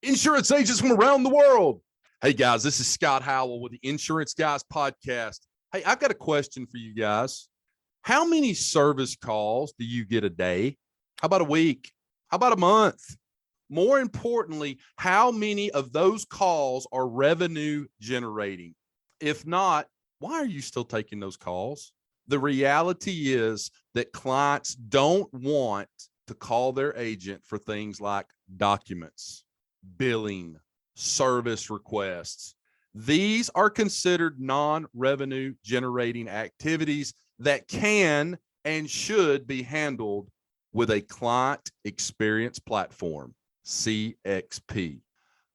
insurance agents from around the world. Hey guys, this is Scott Howell with the Insurance Guys podcast. Hey, I've got a question for you guys. How many service calls do you get a day? How about a week? How about a month? More importantly, how many of those calls are revenue generating? If not, why are you still taking those calls? The reality is that clients don't want to call their agent for things like documents, billing, service requests. These are considered non-revenue generating activities that can and should be handled with a client experience platform, CXP.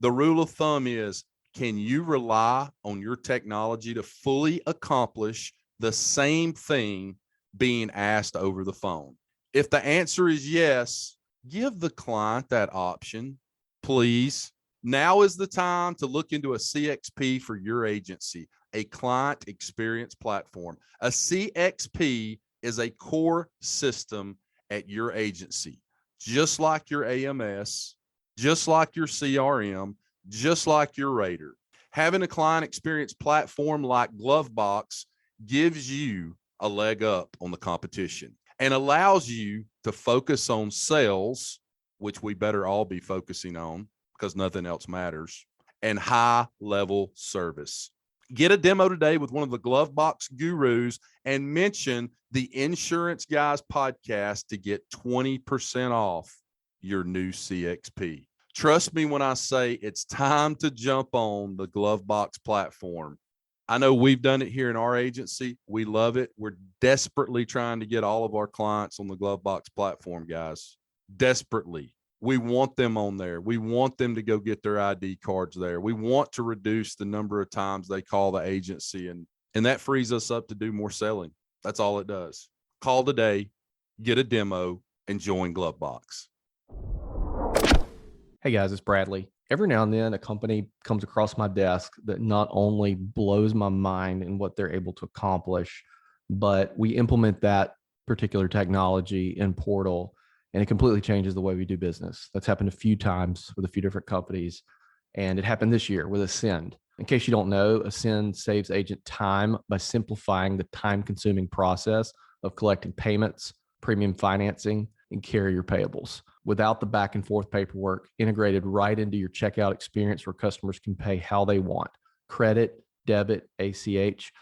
The rule of thumb is, can you rely on your technology to fully accomplish the same thing being asked over the phone? If the answer is yes, give the client that option, please. Now is the time to look into a CXP for your agency, a client experience platform. A CXP is a core system at your agency, just like your AMS, just like your CRM, just like your Rater. Having a client experience platform like GloveBox gives you a leg up on the competition and allows you to focus on sales, which we better all be focusing on because nothing else matters, and high-level service. Get a demo today with one of the GloveBox gurus and mention the Insurance Guys podcast to get 20% off your new CXP. Trust me when I say it's time to jump on the GloveBox platform. I know we've done it here in our agency. We love it. We're desperately trying to get all of our clients on the GloveBox platform, guys. Desperately. We want them on there. We want them to go get their ID cards there. We want to reduce the number of times they call the agency, and that frees us up to do more selling. That's all it does. Call today, get a demo, and join GloveBox. Hey guys, it's Bradley. Every now and then a company comes across my desk that not only blows my mind in what they're able to accomplish, but we implement that particular technology in Portal and it completely changes the way we do business. That's happened a few times with a few different companies. And it happened this year with Ascend. In case you don't know, Ascend saves agent time by simplifying the time-consuming process of collecting payments, premium financing, and carrier payables without the back and forth paperwork, integrated right into your checkout experience where customers can pay how they want. Credit, debit, ACH,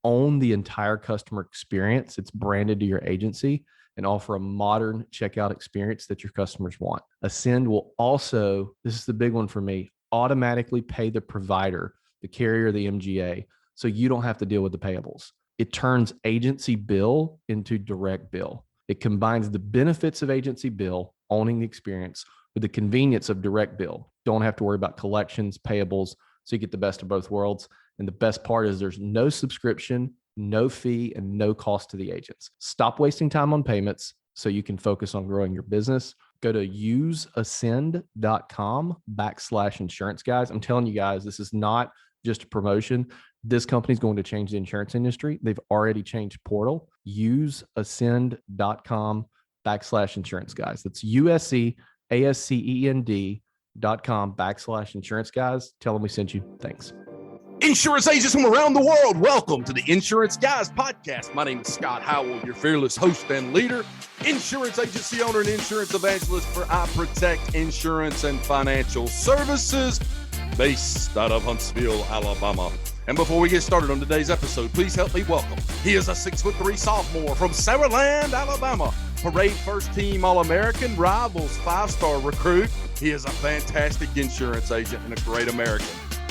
own the entire customer experience. It's branded to your agency and offer a modern checkout experience that your customers want. Ascend will also, this is the big one for me, automatically pay the provider, the carrier, the MGA, so you don't have to deal with the payables. It turns agency bill into direct bill. It combines the benefits of agency bill, owning the experience, with the convenience of direct bill. Don't have to worry about collections, payables, so you get the best of both worlds. And the best part is there's no subscription, no fee, and no cost to the agents. Stop wasting time on payments so you can focus on growing your business. Go to useascend.com/insurance guys. I'm telling you guys, this is not just a promotion. This company is going to change the insurance industry. They've already changed Portal. Useascend.com/insurance guys. That's USEASCEND.com/insurance guys. Tell them we sent you. Thanks. Insurance agents from around the world, welcome to the Insurance Guys podcast. My name is Scott Howell, your fearless host and leader, insurance agency owner and insurance evangelist for I Protect Insurance and Financial Services, based out of Huntsville, Alabama. And before we get started on today's episode, please help me welcome. He is a 6'3" sophomore from Saraland, Alabama. Parade first team All-American, Rivals 5-star recruit. He is a fantastic insurance agent and a great American.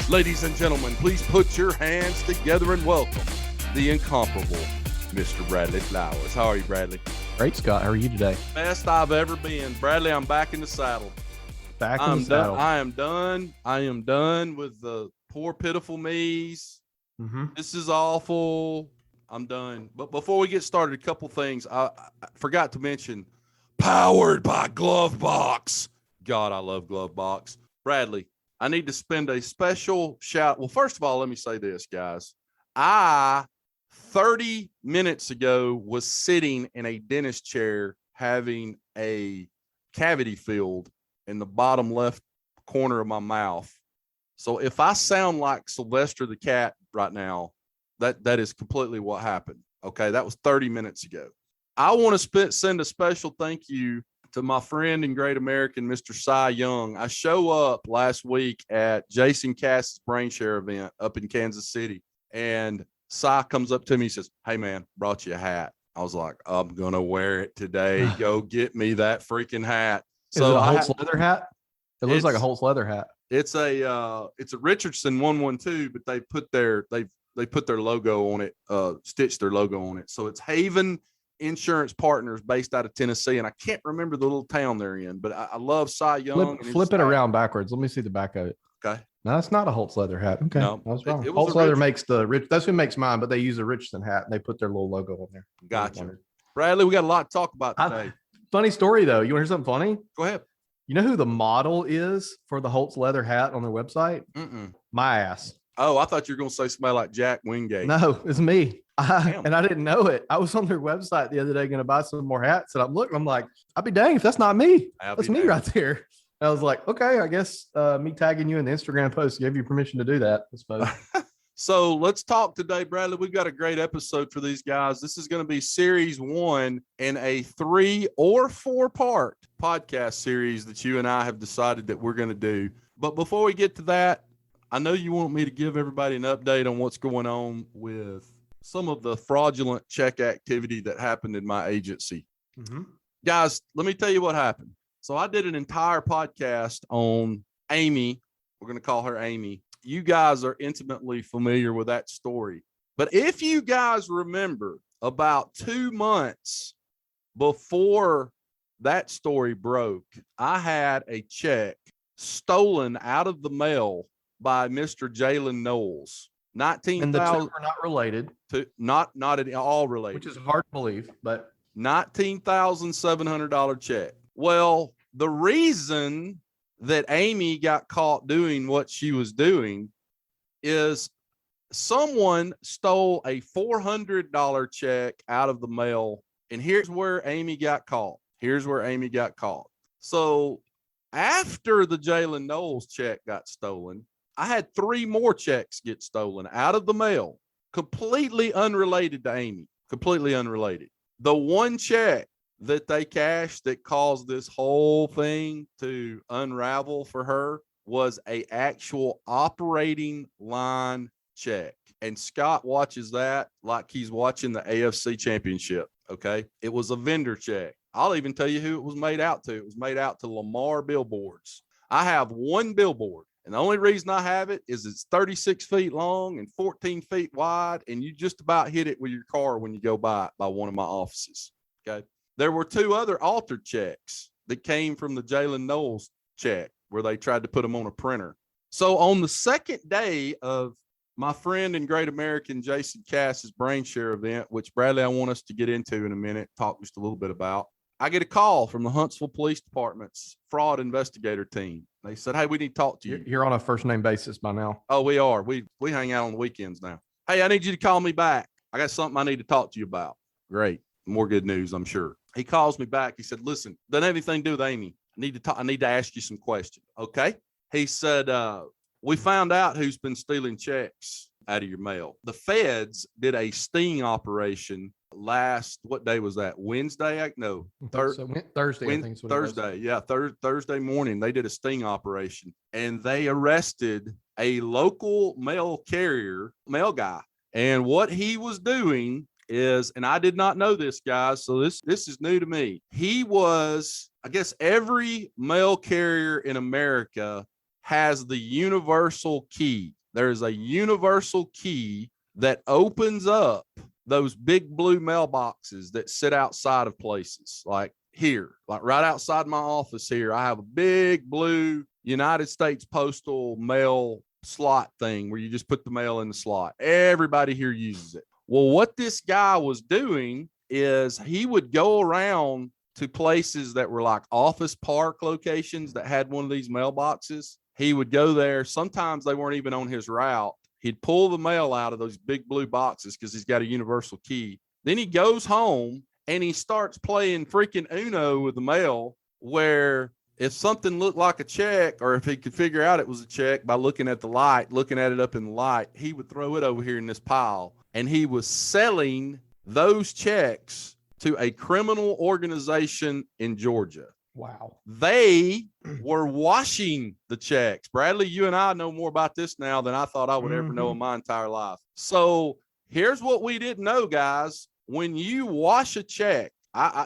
Ladies and gentlemen, please put your hands together and welcome the incomparable Mr. Bradley Flowers. How are you, Bradley? Great, Scott. How are you today? Best I've ever been. Bradley, I'm back in the saddle. Back in the saddle. I am done. I am done with the poor, pitiful me's. Mm-hmm. This is awful. I'm done. But before we get started, a couple things. I forgot to mention, powered by GloveBox. God, I love GloveBox. Bradley, I need to spend a special shout. Well, first of all, let me say this, guys. 30 minutes ago was sitting in a dentist chair having a cavity filled in the bottom left corner of my mouth. So if I sound like Sylvester the cat right now, that is completely what happened. Okay, that was 30 minutes ago. I want to send a special thank you to my friend and great American, Mr. Cy Young. I show up last week at Jason Cass's Brain Share event up in Kansas City, and Cy comes up to me and says, "Hey man, brought you a hat." I was like, "I'm gonna wear it today. Go get me that freaking hat." So is it a Holtz leather hat? It looks like a Holtz leather hat. It's a Richardson 112, but they put their logo on it, stitched their logo on it. So it's Haven Insurance Partners based out of Tennessee, and I can't remember the little town they're in, but I love Cy Young. Flip it around backwards. Let me see the back of it. Okay. No, that's not a Holtz leather hat. Okay. No, I was wrong. Holtz leather makes that's who makes mine, but they use a Richardson hat and they put their little logo on there. Gotcha. Bradley, we got a lot to talk about today. Funny story though. You want to hear something funny? Go ahead. You know who the model is for the Holtz leather hat on their website? My ass. Oh, I thought you were going to say somebody like Jack Wingate. No, it's me. And I didn't know it. I was on their website the other day going to buy some more hats, and I'm looking. I'm like, I'd be dang if that's not me. That's me right there. And I was like, okay, I guess me tagging you in the Instagram post gave you permission to do that, I suppose. So let's talk today, Bradley. We've got a great episode for these guys. This is going to be series 1 in a 3 or 4 part podcast series that you and I have decided that we're going to do. But before we get to that, I know you want me to give everybody an update on what's going on with some of the fraudulent check activity that happened in my agency. Guys, let me tell you what happened. So I did an entire podcast on Amy. We're going to call her Amy. You guys are intimately familiar with that story. But if you guys remember, about 2 months before that story broke, I had a check stolen out of the mail by Mr. Jalen Knowles. 19,000. And the two are not related. Not at all related. Which is hard to believe, but $19,700 check. Well, the reason that Amy got caught doing what she was doing is someone stole a $400 check out of the mail. And here's where Amy got caught. So after the Jalen Knowles check got stolen, I had 3 more checks get stolen out of the mail, completely unrelated to Amy, completely unrelated. The one check that they cashed that caused this whole thing to unravel for her was a actual operating line check. And Scott watches that like he's watching the AFC Championship, okay? It was a vendor check. I'll even tell you who it was made out to. It was made out to Lamar Billboards. I have one billboard. And the only reason I have it is it's 36 feet long and 14 feet wide, and you just about hit it with your car when you go by one of my offices, okay? There were 2 other altered checks that came from the Jalen Knowles check where they tried to put them on a printer. So on the second day of my friend and great American Jason Cass's Brain Share event, which Bradley, I want us to get into in a minute, talk just a little bit about, I get a call from the Huntsville Police Department's fraud investigator team. They said, "Hey, we need to talk to you." You're on a first name basis by now. Oh, we are. We hang out on the weekends now. "Hey, I need you to call me back. I got something I need to talk to you about." Great. More good news, I'm sure. He calls me back. He said, "Listen, doesn't have anything to do with Amy. I need to ask you some questions." Okay. He said, "We found out who's been stealing checks out of your mail. The feds did a sting operation what day was that? Wednesday? No, Thursday. Thursday. Yeah. Thursday morning, they did a sting operation and they arrested a local mail guy. And what he was doing is, and I did not know this, guys, so this is new to me. He was, I guess every mail carrier in America has the universal key. There's a universal key that opens up those big blue mailboxes that sit outside of places like here, like right outside my office here. I have a big blue United States Postal mail slot thing where you just put the mail in the slot. Everybody here uses it. Well, what this guy was doing is he would go around to places that were like office park locations that had one of these mailboxes. He would go there. Sometimes they weren't even on his route. He'd pull the mail out of those big blue boxes because he's got a universal key. Then he goes home and he starts playing freaking Uno with the mail, where if something looked like a check, or if he could figure out it was a check by looking at the light, looking at it up in the light, he would throw it over here in this pile. And he was selling those checks to a criminal organization in Georgia. Wow. They were washing the checks. Bradley, you and I know more about this now than I thought I would ever know in my entire life. So here's what we didn't know, guys. When you wash a check,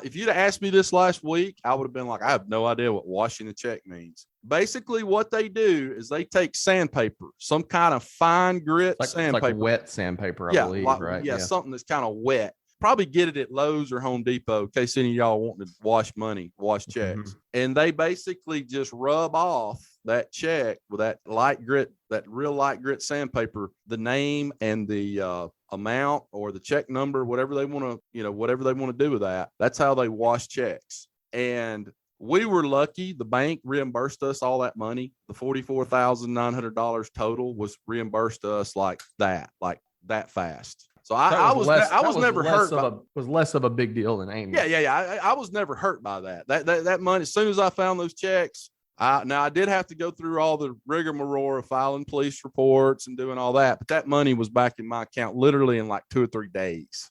if you'd have asked me this last week, I would have been like, I have no idea what washing a check means. Basically, what they do is they take sandpaper, some kind of fine grit sandpaper. It's like wet sandpaper, I believe, right? Yeah, something that's kind of wet. Probably get it at Lowe's or Home Depot in case any of y'all wanting to wash checks. And they basically just rub off that check with that real light grit sandpaper, the name and the amount or the check number, whatever they want to do with that. That's how they wash checks. And we were lucky. The bank reimbursed us all that money. The $44,900 total was reimbursed to us like that fast. So I was never hurt. Was less of a big deal than Amy. Yeah. I was never hurt by that. That money. As soon as I found those checks, I did have to go through all the rigmarole of filing police reports and doing all that, but that money was back in my account literally in like 2 or 3 days.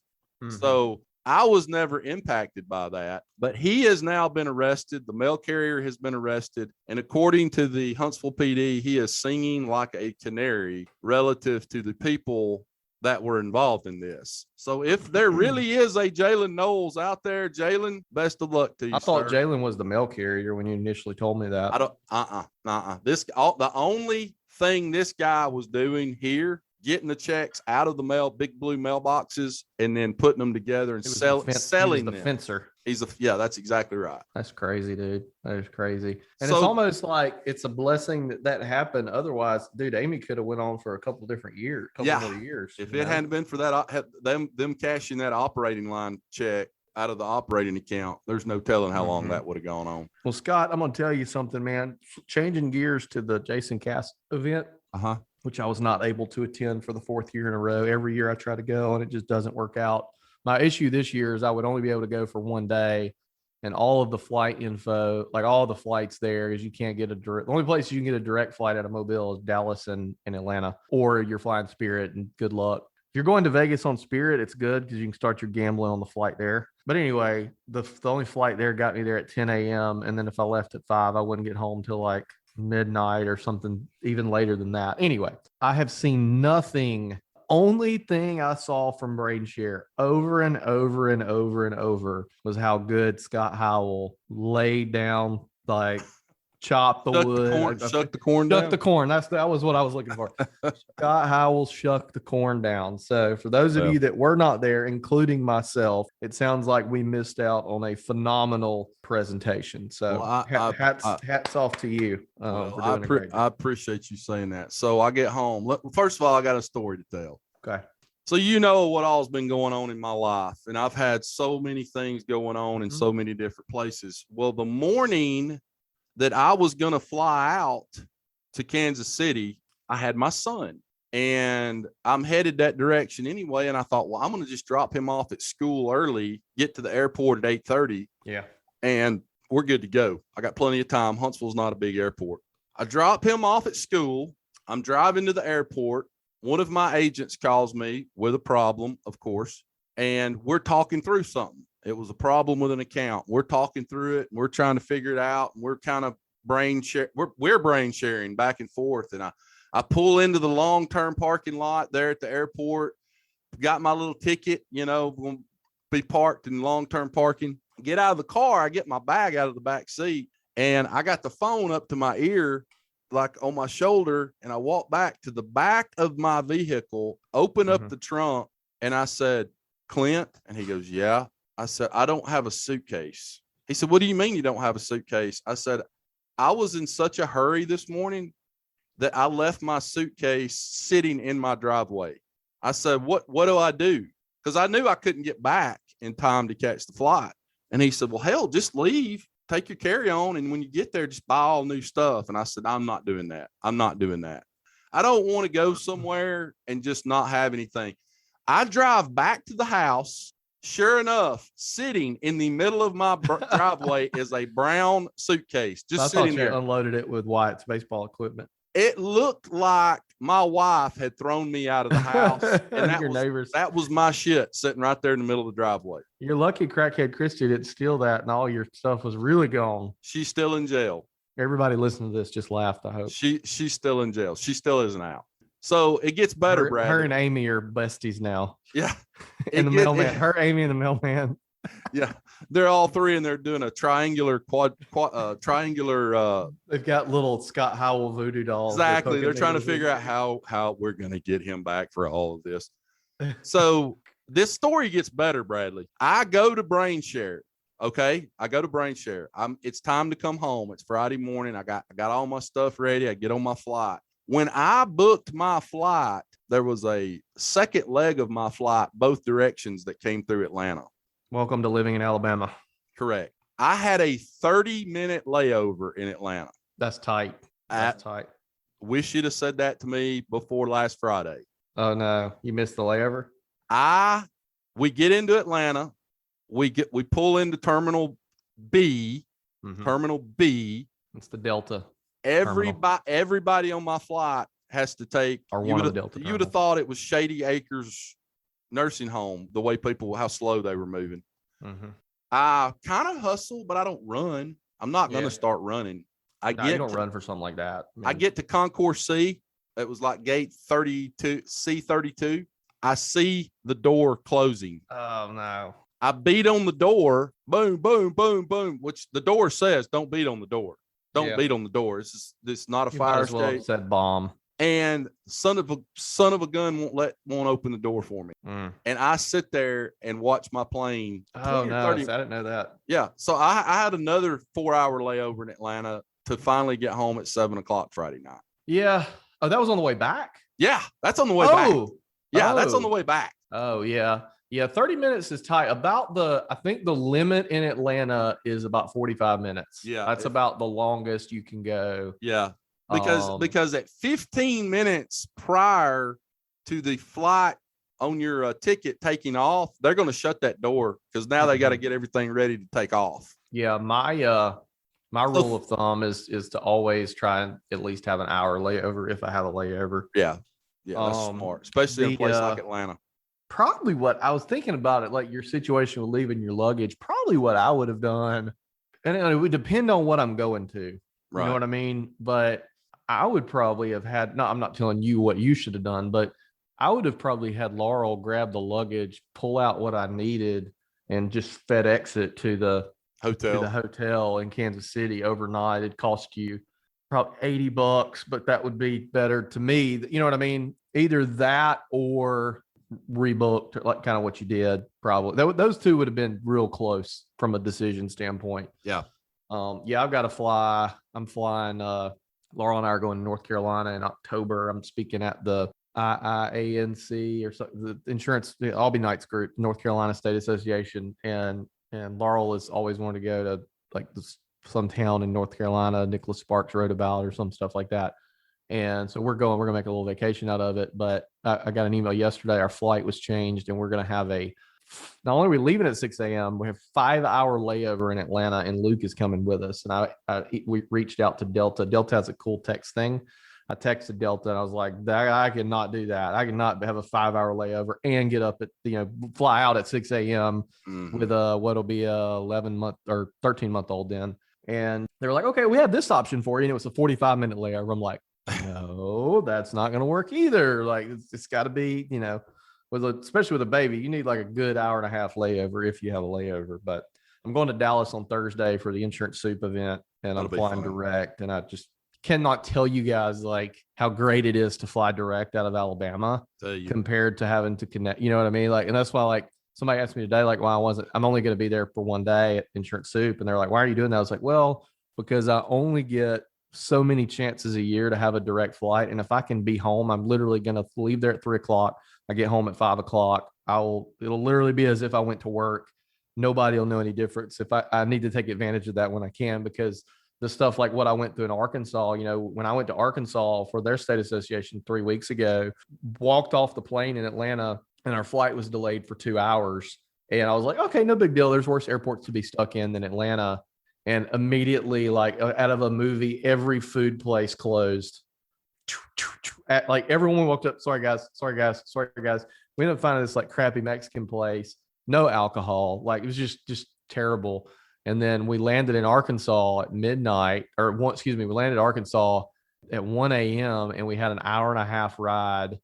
So I was never impacted by that, but he has now been arrested. The mail carrier has been arrested. And according to the Huntsville PD, he is singing like a canary relative to the people that were involved in this. So if there really is a Jalen Knowles out there, Jalen, best of luck to you. I thought Jalen was the mail carrier when you initially told me that. The only thing this guy was doing here, getting the checks out of the big blue mailboxes, and then putting them together and selling them. Fencer. That's exactly right. That's crazy, dude. That is crazy. And it's almost like it's a blessing that happened. Otherwise, dude, Amy could have went on for a couple more years. If it hadn't been for that, them cashing that operating line check out of the operating account, there's no telling how long that would have gone on. Well, Scott, I'm going to tell you something, man. Changing gears to the Jason Cass event. Which I was not able to attend for the 4th year in a row. Every year I try to go and it just doesn't work out. My issue this year is I would only be able to go for 1 day, and all of the flight info, like all the flights there, is you can't get the only place you can get a direct flight out of Mobile is Dallas and Atlanta, or you're flying Spirit, and good luck. If you're going to Vegas on Spirit, it's good because you can start your gambling on the flight there. But anyway, the only flight there got me there at 10 a.m. And then if I left at 5, I wouldn't get home till like midnight or something even later than that. Anyway, I have seen nothing. Only thing I saw from BrainShare over and over and over and over was how good Scott Howell laid down, like chopped the wood, shuck the corn down. Shuck the corn. That was what I was looking for. Scott Howell shucked the corn down. So for those of you that were not there, including myself, it sounds like we missed out on a phenomenal presentation. So hats off to you for doing a great job. I appreciate you saying that. So I get home. First of all, I got a story to tell. Okay. So you know what all's been going on in my life, and I've had so many things going on in so many different places. Well, the morning that I was going to fly out to Kansas City, I had my son, and I'm headed that direction anyway. And I thought, well, I'm going to just drop him off at school early, get to the airport at 8:30. Yeah. And we're good to go. I got plenty of time. Huntsville's not a big airport. I drop him off at school. I'm driving to the airport. One of my agents calls me with a problem, of course, and we're talking through something. It was a problem with an account. We're talking through it. We're trying to figure it out. We're kind of we're brain sharing back and forth. And I pull into the long-term parking lot there at the airport, got my little ticket, going to be parked in long-term parking. Get out of the car. I get my bag out of the back seat, and I got the phone up to my ear, like on my shoulder. And I walk back to the back of my vehicle, open up the trunk. And I said, Clint, and he goes, yeah. I said, I don't have a suitcase. He said, what do you mean you don't have a suitcase? I said, I was in such a hurry this morning that I left my suitcase sitting in my driveway. I said, what do I do? Because I knew I couldn't get back in time to catch the flight. And he said, well, hell, just leave, take your carry-on, and when you get there, just buy all new stuff. And I said, I'm not doing that. I'm not doing that. I don't want to go somewhere and just not have anything. I drive back to the house. Sure enough, sitting in the middle of my driveway is a brown suitcase, just I sitting thought there. you unloaded it with Wyatt's baseball equipment. It looked like my wife had thrown me out of the house, and that was my shit sitting right there in the middle of the driveway. You're lucky crackhead Christy didn't steal that, and all your stuff was really gone. She's still in jail. Everybody listening to this just laughed, I hope. She's still in jail. She still isn't out. So it gets better, Brad. Her and Amy are besties now. Yeah. And the mailman. Her, Amy, and the mailman. Yeah. They're all three, and they're doing a triangular They've got little Scott Howell voodoo dolls. Exactly. They're trying to figure out how we're going to get him back for all of this. So this story gets better, Bradley. I go to Brain Share. Okay. I go to Brain Share. It's time to come home. It's Friday morning. I got all my stuff ready. I get on my flight. When I booked my flight, there was a second leg of my flight, both directions, that came through Atlanta. Welcome to living in Alabama. Correct. I had a 30-minute layover in Atlanta. That's tight. That's tight. Wish you'd have said that to me before last Friday. Oh no, you missed the layover. We get into Atlanta. We pull into Terminal B. Mm-hmm. Terminal B. It's the Delta. Everybody on my flight has to take. You would have thought it was Shady Acres nursing home, the way how slow they were moving. Mm-hmm. I kind of hustle, but I don't run. I'm not going to start running. You don't run for something like that. I get to Concourse C. It was like gate 32, C32. I see the door closing. Oh no. I beat on the door. Boom, boom, boom, boom, which the door says, don't beat on the door. Don't beat on the door. It's not a fire escape. Well said bomb. And son of a gun won't open the door for me. Mm. And I sit there and watch my plane. Oh no, I didn't know that. Yeah. So I had another 4-hour layover in Atlanta to finally get home at 7:00 Friday night. Yeah. Oh, that was on the way back? Yeah, that's on the way back. Yeah, that's on the Oh. way back. Oh yeah. Yeah, 30 minutes is tight. I think the limit in Atlanta is about 45 minutes. Yeah. That's about the longest you can go. Yeah. Because at 15 minutes prior to the flight on your ticket taking off, they're going to shut that door because now they got to get everything ready to take off. Yeah, my rule of thumb is to always try and at least have an hour layover if I have a layover. Yeah. Yeah, that's smart, especially in a place like Atlanta. Probably what I was thinking about it, like your situation with leaving your luggage, probably what I would have done. And it would depend on what I'm going to. Right. You know what I mean? But I would probably have had, no, I'm not telling you what you should have done, but I would have probably had Laurel grab the luggage, pull out what I needed, and just FedEx it to the hotel in Kansas City overnight. It'd cost you probably $80, but that would be better to me. You know what I mean? Either that or rebooked, like kind of what you did. Probably those two would have been real close from a decision standpoint. Yeah. I've got to fly. I'm flying. Laurel and I are going to North Carolina in October. I'm speaking at the IANC or something, the insurance, the Albee Knights group, North Carolina State Association, and Laurel has always wanted to go to like some town in North Carolina Nicholas Sparks wrote about or some stuff like that. And so we're gonna make a little vacation out of it. But I got an email yesterday. Our flight was changed, and we're gonna have not only are we leaving at 6 a.m., we have 5-hour layover in Atlanta, and Luke is coming with us. And we reached out to Delta. Delta has a cool text thing. I texted Delta and I was like, I cannot do that. I cannot have a 5-hour layover and get up at, fly out at 6 a.m. with what'll be a 11-month or 13-month-old then. And they were like, okay, we have this option for you. And it was a 45-minute layover. I'm like, no, that's not going to work either. Like it's got to be, especially with a baby, you need like a good hour and a half layover if you have a layover. But I'm going to Dallas on Thursday for the Insurance Soup event, and I'm flying direct. And I just cannot tell you guys like how great it is to fly direct out of Alabama compared to having to connect. You know what I mean? Like, and that's why like somebody asked me today, like, why I'm only going to be there for one day at Insurance Soup. And they're like, why are you doing that? I was like, well, because I only get so many chances a year to have a direct flight. And if I can be home, I'm literally going to leave there at 3:00. I get home at 5:00. It'll literally be as if I went to work. Nobody will know any difference. If I need to take advantage of that when I can, because the stuff like what I went through in Arkansas, when I went to Arkansas for their state association 3 weeks ago, walked off the plane in Atlanta and our flight was delayed for 2 hours. And I was like, okay, no big deal. There's worse airports to be stuck in than Atlanta. And immediately, like out of a movie, every food place closed. Like everyone walked up. Sorry guys. We ended up finding this like crappy Mexican place, no alcohol. Like it was just terrible. And then we landed in Arkansas at midnight, we landed in Arkansas at 1 a.m. and we had an hour and a half ride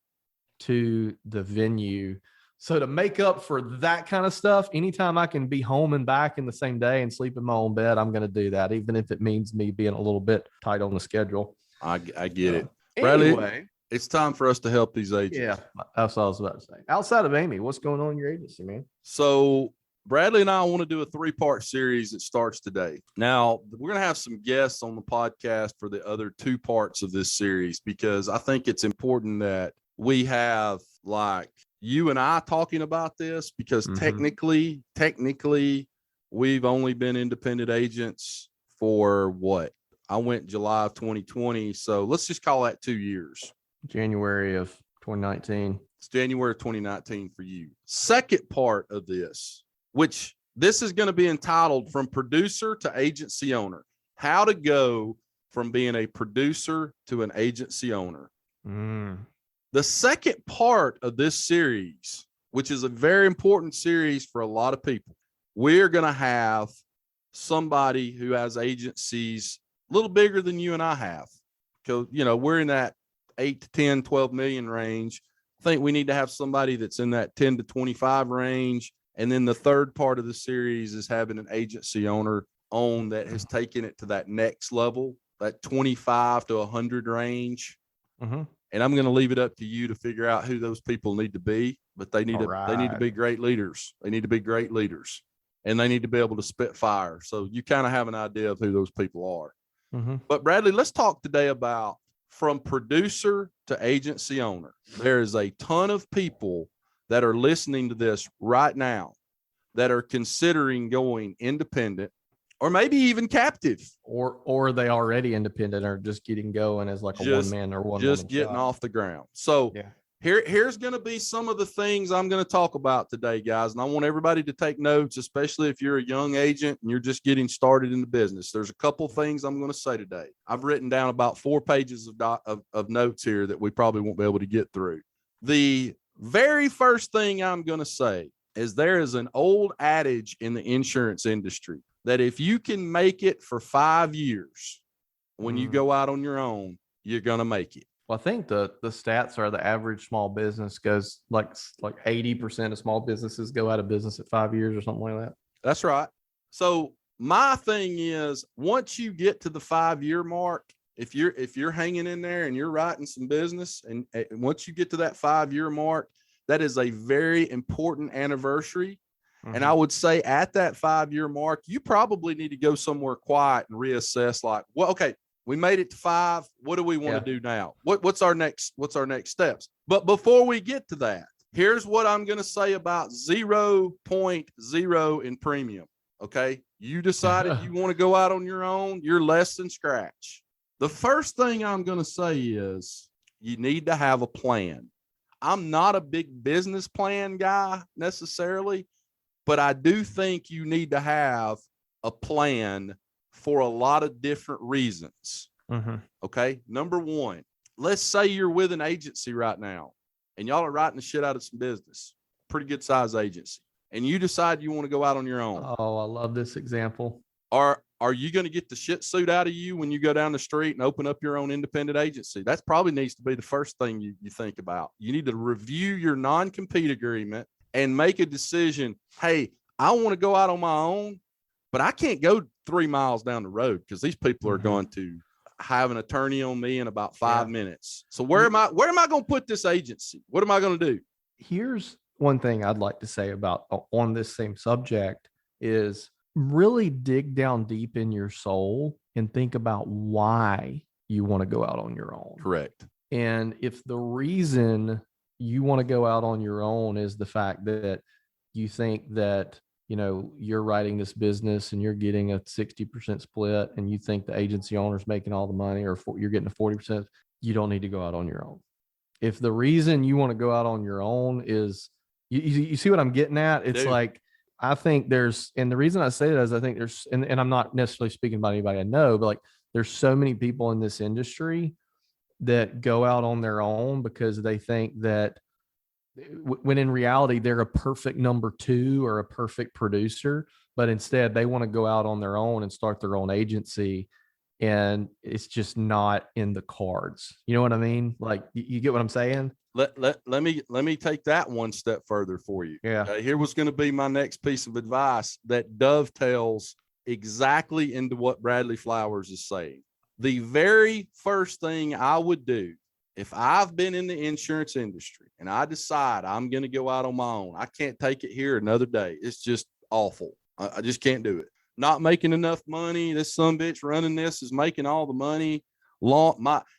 to the venue. So to make up for that kind of stuff, anytime I can be home and back in the same day and sleep in my own bed, I'm going to do that, even if it means me being a little bit tight on the schedule. I get it. Bradley, Anyway, it's time for us to help these agents. Yeah, that's what I was about to say. Outside of Amy, what's going on in your agency, man? So Bradley and I want to do a 3-part series that starts today. Now, we're going to have some guests on the podcast for the other 2 parts of this series, because I think it's important that we have like you and I talking about this, because technically, we've only been independent agents for what? I went July of 2020. So let's just call that 2 years. January of 2019. It's January of 2019 for you. Second part of this, which this is going to be entitled From Producer to Agency Owner. How to go from being a producer to an agency owner. The second part of this series, which is a very important series for a lot of people, we're going to have somebody who has agencies a little bigger than you and I have. Because, we're in that 8 to 10, 12 million range. I think we need to have somebody that's in that 10 to 25 range. And then the third part of the series is having an agency owner own that has taken it to that next level, that 25 to 100 range. And I'm going to leave it up to you to figure out who those people need to be, but they need to be great leaders. They need to be great leaders, and they need to be able to spit fire. So you kind of have an idea of who those people are. But Bradley, let's talk today about from producer to agency owner. There is a ton of people that are listening to this right now that are considering going independent, or maybe even captive, or they already independent or just getting going as like a one man or one just getting shop. off the ground. So here's going to be some of the things I'm going to talk about today, guys. And I want everybody to take notes, especially if you're a young agent and you're just getting started in the business. There's a couple things I'm going to say today. I've written down about 4 pages of notes here that we probably won't be able to get through. The very first thing I'm going to say is there is an old adage in the insurance industry that if you can make it for 5 years, when you go out on your own, you're going to make it. Well, I think the stats are the average small business goes like 80% of small businesses go out of business at 5 years or something like that. That's right. So my thing is, once you get to the 5-year mark, if you're hanging in there and you're writing some business, and once you get to that 5-year mark, that is a very important anniversary. And I would say at that 5-year mark, you probably need to go somewhere quiet and reassess, like, well, okay, we made it to 5. What do we want to do now? What's our next steps? But before we get to that, here's what I'm going to say about 0.0 in premium. Okay. You decided you want to go out on your own. You're less than scratch. The first thing I'm going to say is you need to have a plan. I'm not a big business plan guy necessarily, but I do think you need to have a plan for a lot of different reasons. Okay. Number one, let's say you're with an agency right now and y'all are writing the shit out of some business, pretty good size agency, and you decide you want to go out on your own. Oh, I love this example. Are you going to get the shit suit out of you when you go down the street and open up your own independent agency? That's probably needs to be the first thing you think about. You need to review your non-compete agreement and make a decision. Hey, I want to go out on my own, but I can't go 3 miles down the road because these people are going to have an attorney on me in about 5 minutes. So where am I going to put this agency? What am I going to do? Here's one thing I'd like to say about on this same subject is really dig down deep in your soul and think about why you want to go out on your own. Correct. And if the reason you want to go out on your own is the fact that you think that, you're writing this business and you're getting a 60% split and you think the agency owner's making all the money, or you're getting a 40%, you don't need to go out on your own. If the reason you want to go out on your own is, you see what I'm getting at? It's like, I think and the reason I say that is I think and I'm not necessarily speaking about anybody I know, but like there's so many people in this industry that go out on their own because they think that when in reality they're a perfect number two or a perfect producer, but instead they want to go out on their own and start their own agency, and it's just not in the cards. You know what I mean? Like you get what I'm saying? Let me take that one step further for you. Yeah. Here was going to be my next piece of advice that dovetails exactly into what Bradley Flowers is saying. The very first thing I would do if I've been in the insurance industry and I decide I'm going to go out on my own, I can't take it here another day. It's just awful. I just can't do it. Not making enough money. This sumbitch running this is making all the money.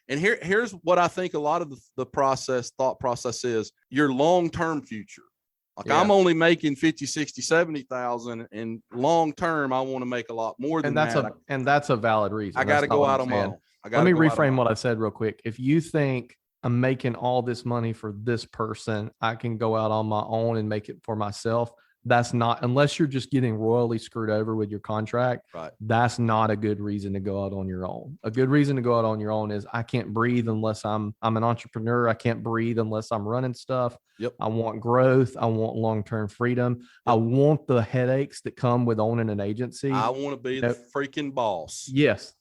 Here's what I think a lot of the thought process is your long-term future. Like I'm only making 50, 60, 70,000 and long-term, I want to make a lot more than that. And that's a valid reason. I got to go out on my own. Let me reframe what I said real quick. If you think I'm making all this money for this person, I can go out on my own and make it for myself. That's not, unless you're just getting royally screwed over with your contract. Right. That's not a good reason to go out on your own. A good reason to go out on your own is I can't breathe unless I'm an entrepreneur. I can't breathe unless I'm running stuff. Yep. I want growth. I want long-term freedom. Yep. I want the headaches that come with owning an agency. I want to be the freaking boss. Yes.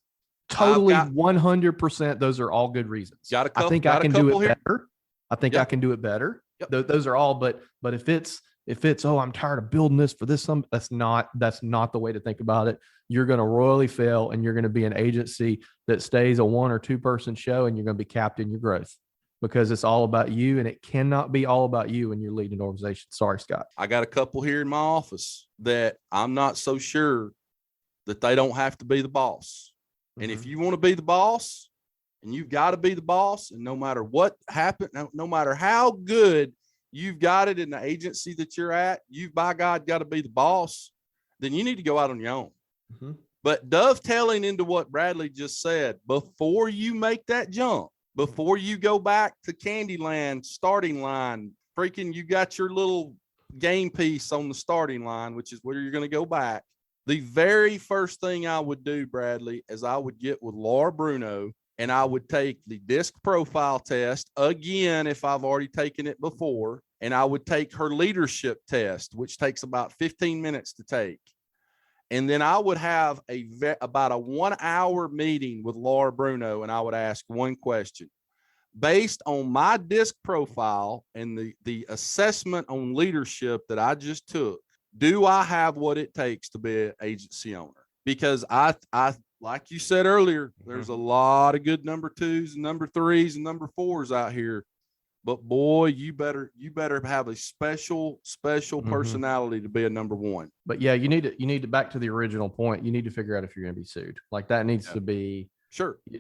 Totally 100%. Those are all good reasons. I think I can do it better. I think I can do it better. Yep. Those are all, but if it's, oh, I'm tired of building this for this, that's not the way to think about it. You're going to royally fail, and you're going to be an agency that stays a 1 or 2 person show, and you're going to be capped in your growth because it's all about you, and it cannot be all about you when you're leading an organization. Sorry, Scott. I got a couple here in my office that I'm not so sure that they don't have to be the boss. And if you want to be the boss, and you've got to be the boss, and no matter what happened, no matter how good you've got it in the agency that you're at, you've by God got to be the boss, then you need to go out on your own. Mm-hmm. But dovetailing into what Bradley just said, before you make that jump, before you go back to Candyland starting line, freaking you got your little game piece on the starting line, which is where you're going to go back. The very first thing I would do, Bradley, is I would get with Laura Bruno and I would take the disc profile test again, if I've already taken it before, and I would take her leadership test, which takes about 15 minutes to take. And then I would have about a 1 hour meeting with Laura Bruno, and I would ask one question. Based on my disc profile and the assessment on leadership that I just took, do I have what it takes to be an agency owner? Because I like you said earlier, there's a lot of good number 2s and number 3s and number 4s out here. But boy, you better have a special personality to be a number 1. But yeah, you need to back to the original point. You need to figure out if you're going to be sued. Like that needs to be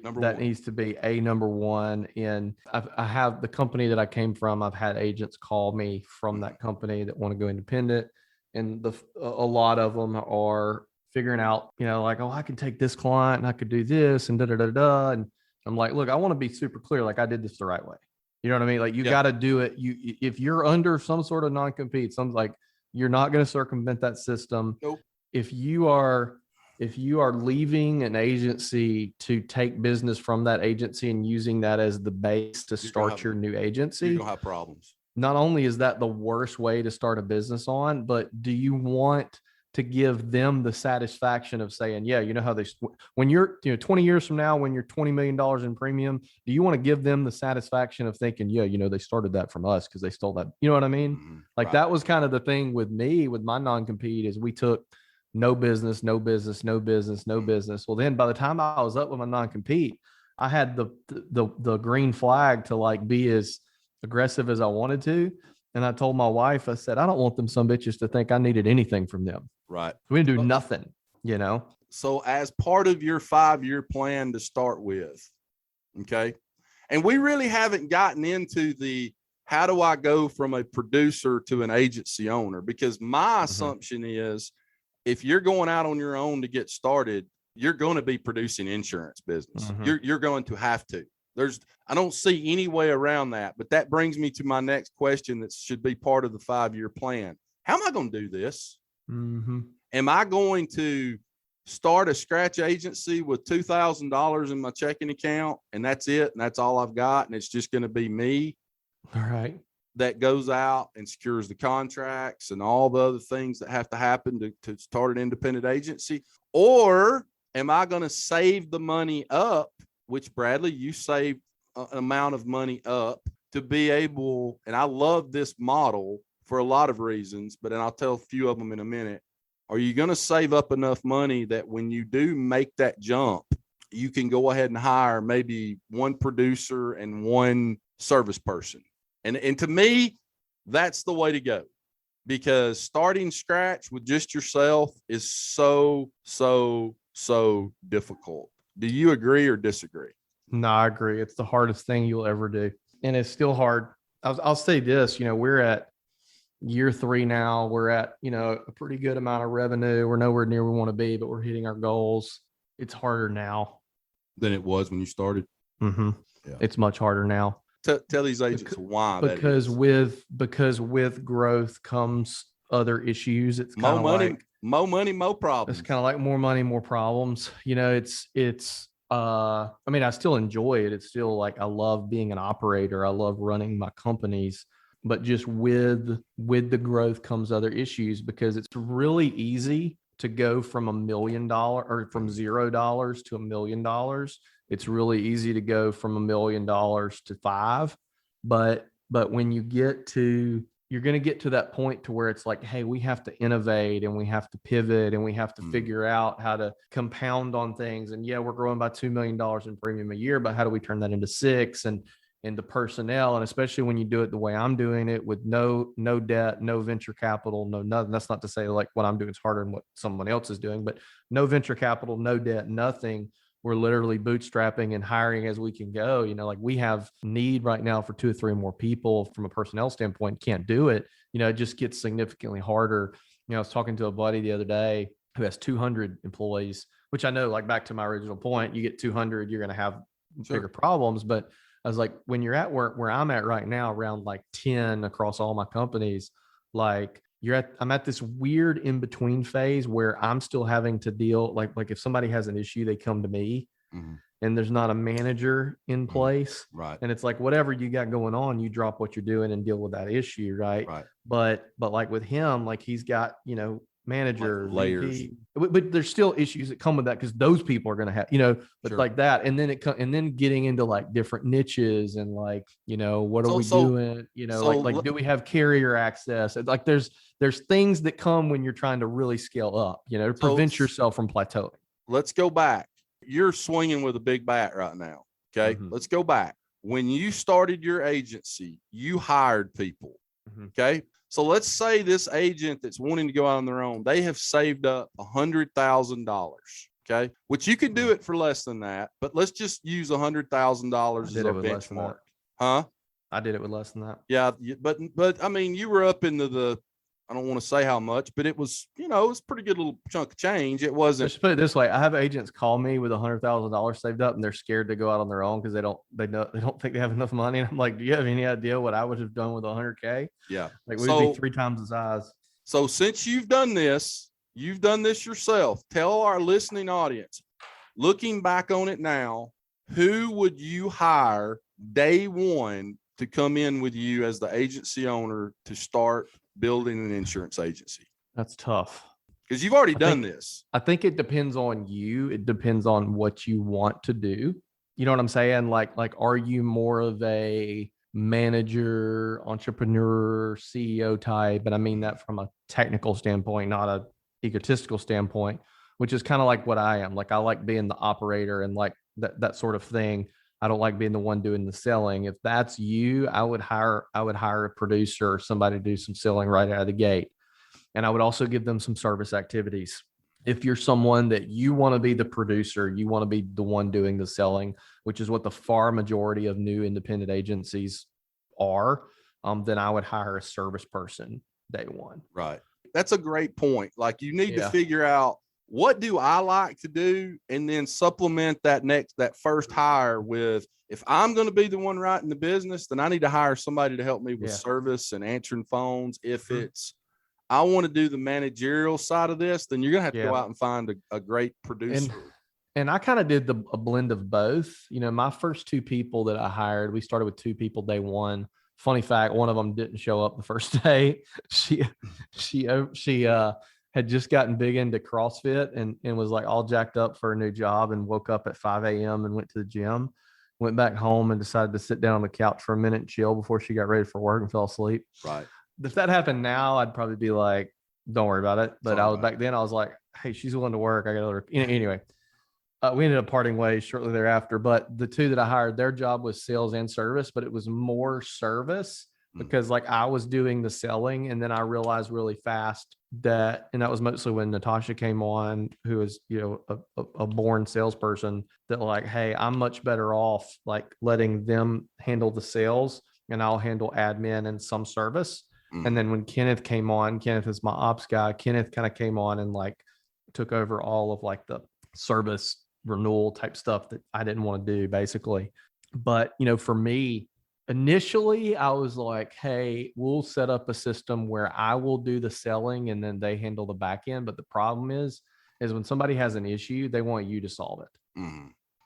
number 1. Needs to be a number 1. And I have the company that I came from. I've had agents call me from that company that want to go independent, and a lot of them are figuring out, like, oh, I can take this client and I could do this and And I'm like, look, I want to be super clear. Like I did this the right way. You know what I mean? Like you got to do it. If you're under some sort of non-compete, you're not going to circumvent that system. Nope. If you are leaving an agency to take business from that agency and using that as the base to start your new agency, you're gonna have problems. Not only is that the worst way to start a business on, but do you want to give them the satisfaction of saying, yeah, you know how when you're 20 years from now, when you're $20 million in premium, do you want to give them the satisfaction of thinking, yeah, they started that from us because they stole that? You know what I mean? Mm-hmm. Like that was kind of the thing with me, with my non-compete, is we took no business. Well, then by the time I was up with my non-compete, I had the green flag to like be as aggressive as I wanted to. And I told my wife, I said, I don't want them some bitches to think I needed anything from them. Right. We didn't do nothing, So as part of your 5-year plan to start with, okay, and we really haven't gotten into how do I go from a producer to an agency owner? Because my assumption is if you're going out on your own to get started, you're going to be producing insurance business. You're going to have to. I don't see any way around that. But that brings me to my next question that should be part of the 5-year plan. How am I going to do this? Mm-hmm. Am I going to start a scratch agency with $2,000 in my checking account and that's it? And that's all I've got. And it's just going to be me All right. that goes out and secures the contracts and all the other things that have to happen to start an independent agency? Or am I going to save the money up, which Bradley, you saved an amount of money up to be able, and I love this model for a lot of reasons, but then I'll tell a few of them in a minute. Are you going to save up enough money that when you do make that jump, you can go ahead and hire maybe one producer and one service person? And to me, that's the way to go, because starting scratch with just yourself is so difficult. Do you agree or disagree? No, I agree. It's the hardest thing you'll ever do. And it's still hard. I'll say this, we're at year 3 now. We're at, a pretty good amount of revenue. We're nowhere near where we want to be, but we're hitting our goals. It's harder now than it was when you started. Mm-hmm. Yeah. It's much harder now. Tell these agents why. Because with growth comes other issues. It's more money, more problems. It's kind of like more money, more problems. I still enjoy it. It's still like, I love being an operator. I love running my companies, but just with the growth comes other issues, because it's really easy to go from $1 million or from $0 to $1 million. It's really easy to go from $1 million to 5. But when you're going to get to that point to where it's like, hey, we have to innovate and we have to pivot and we have to figure out how to compound on things. And yeah, we're growing by $2 million in premium a year, but how do we turn that into 6 and into personnel? And especially when you do it the way I'm doing it, with no debt, no venture capital, no nothing. That's not to say like what I'm doing is harder than what someone else is doing, but no venture capital, no debt, nothing. We're literally bootstrapping and hiring as we can go. Like we have need right now for 2 or 3 more people from a personnel standpoint. Can't do it. It just gets significantly harder. I was talking to a buddy the other day who has 200 employees, which I know, like back to my original point, you get 200, you're going to have bigger problems. But I was like, when you're at where I'm at right now, around like 10 across all my companies, like I'm at this weird in between phase where I'm still having to deal, like if somebody has an issue, they come to me and there's not a manager in place. Right. And it's like, whatever you got going on, you drop what you're doing and deal with that issue. Right. But like with him, like he's got, manager, like layers, but there's still issues that come with that, because those people are going to have, but like that. And then getting into like different niches and like, what are we doing? Do we have carrier access? Like there's things that come when you're trying to really scale up, to prevent yourself from plateauing. Let's go back. You're swinging with a big bat right now. Okay. Let's go back. When you started your agency, you hired people. Okay. So let's say this agent that's wanting to go out on their own, they have saved up $100,000. Okay. Which you can do it for less than that, but let's just use $100,000 as a benchmark. Huh? I did it with less than that. Yeah. But I mean, you were up into I don't want to say how much, but it was, it was a pretty good little chunk of change. It wasn't. Just put it this way. I have agents call me with $100,000 saved up and they're scared to go out on their own because they don't think they have enough money. And I'm like, do you have any idea what I would have done with $100K? Yeah. Like we'd be 3 times the size. So since you've done this yourself, tell our listening audience, looking back on it now, who would you hire day one to come in with you as the agency owner to start building an insurance agency? That's tough, because you've already done this. I think it depends on you. It depends on what you want to do. You know what I'm saying? Like, are you more of a manager, entrepreneur, CEO type? And I mean that from a technical standpoint, not a egotistical standpoint, which is kind of like what I am. Like, I like being the operator and like that sort of thing. I don't like being the one doing the selling. If that's you, I would hire a producer or somebody to do some selling right out of the gate. And I would also give them some service activities. If you're someone that you want to be the producer, you want to be the one doing the selling, which is what the far majority of new independent agencies are, then I would hire a service person day one. Right. That's a great point. Like, you need to figure out, what do I like to do? And then supplement that first hire with, if I'm going to be the one writing the business, then I need to hire somebody to help me with service and answering phones. If it's I want to do the managerial side of this, then you're going to have to go Yeah. out and find a great producer. And I kind of did a blend of both. My first two people that I hired, we started with two people day one. Funny fact, one of them didn't show up the first day. She had just gotten big into CrossFit and was like all jacked up for a new job and woke up at 5 a.m. and went to the gym, went back home and decided to sit down on the couch for a minute and chill before she got ready for work and fell asleep. Right. If that happened now, I'd probably be like, don't worry about it. But back then I was like, hey, she's willing to work. I got to let her. Anyway. We ended up parting ways shortly thereafter, but the two that I hired, their job was sales and service, but it was more service because like I was doing the selling. And then I realized really fast that was mostly when Natasha came on, who is, a born salesperson, that like, hey, I'm much better off like letting them handle the sales and I'll handle admin and some service. And then when Kenneth came on, Kenneth is my ops guy. Kenneth kind of came on and like took over all of like the service renewal type stuff that I didn't want to do basically. But, for me, initially I was like, hey, we'll set up a system where I will do the selling and then they handle the back end. But the problem is when somebody has an issue, they want you to solve it.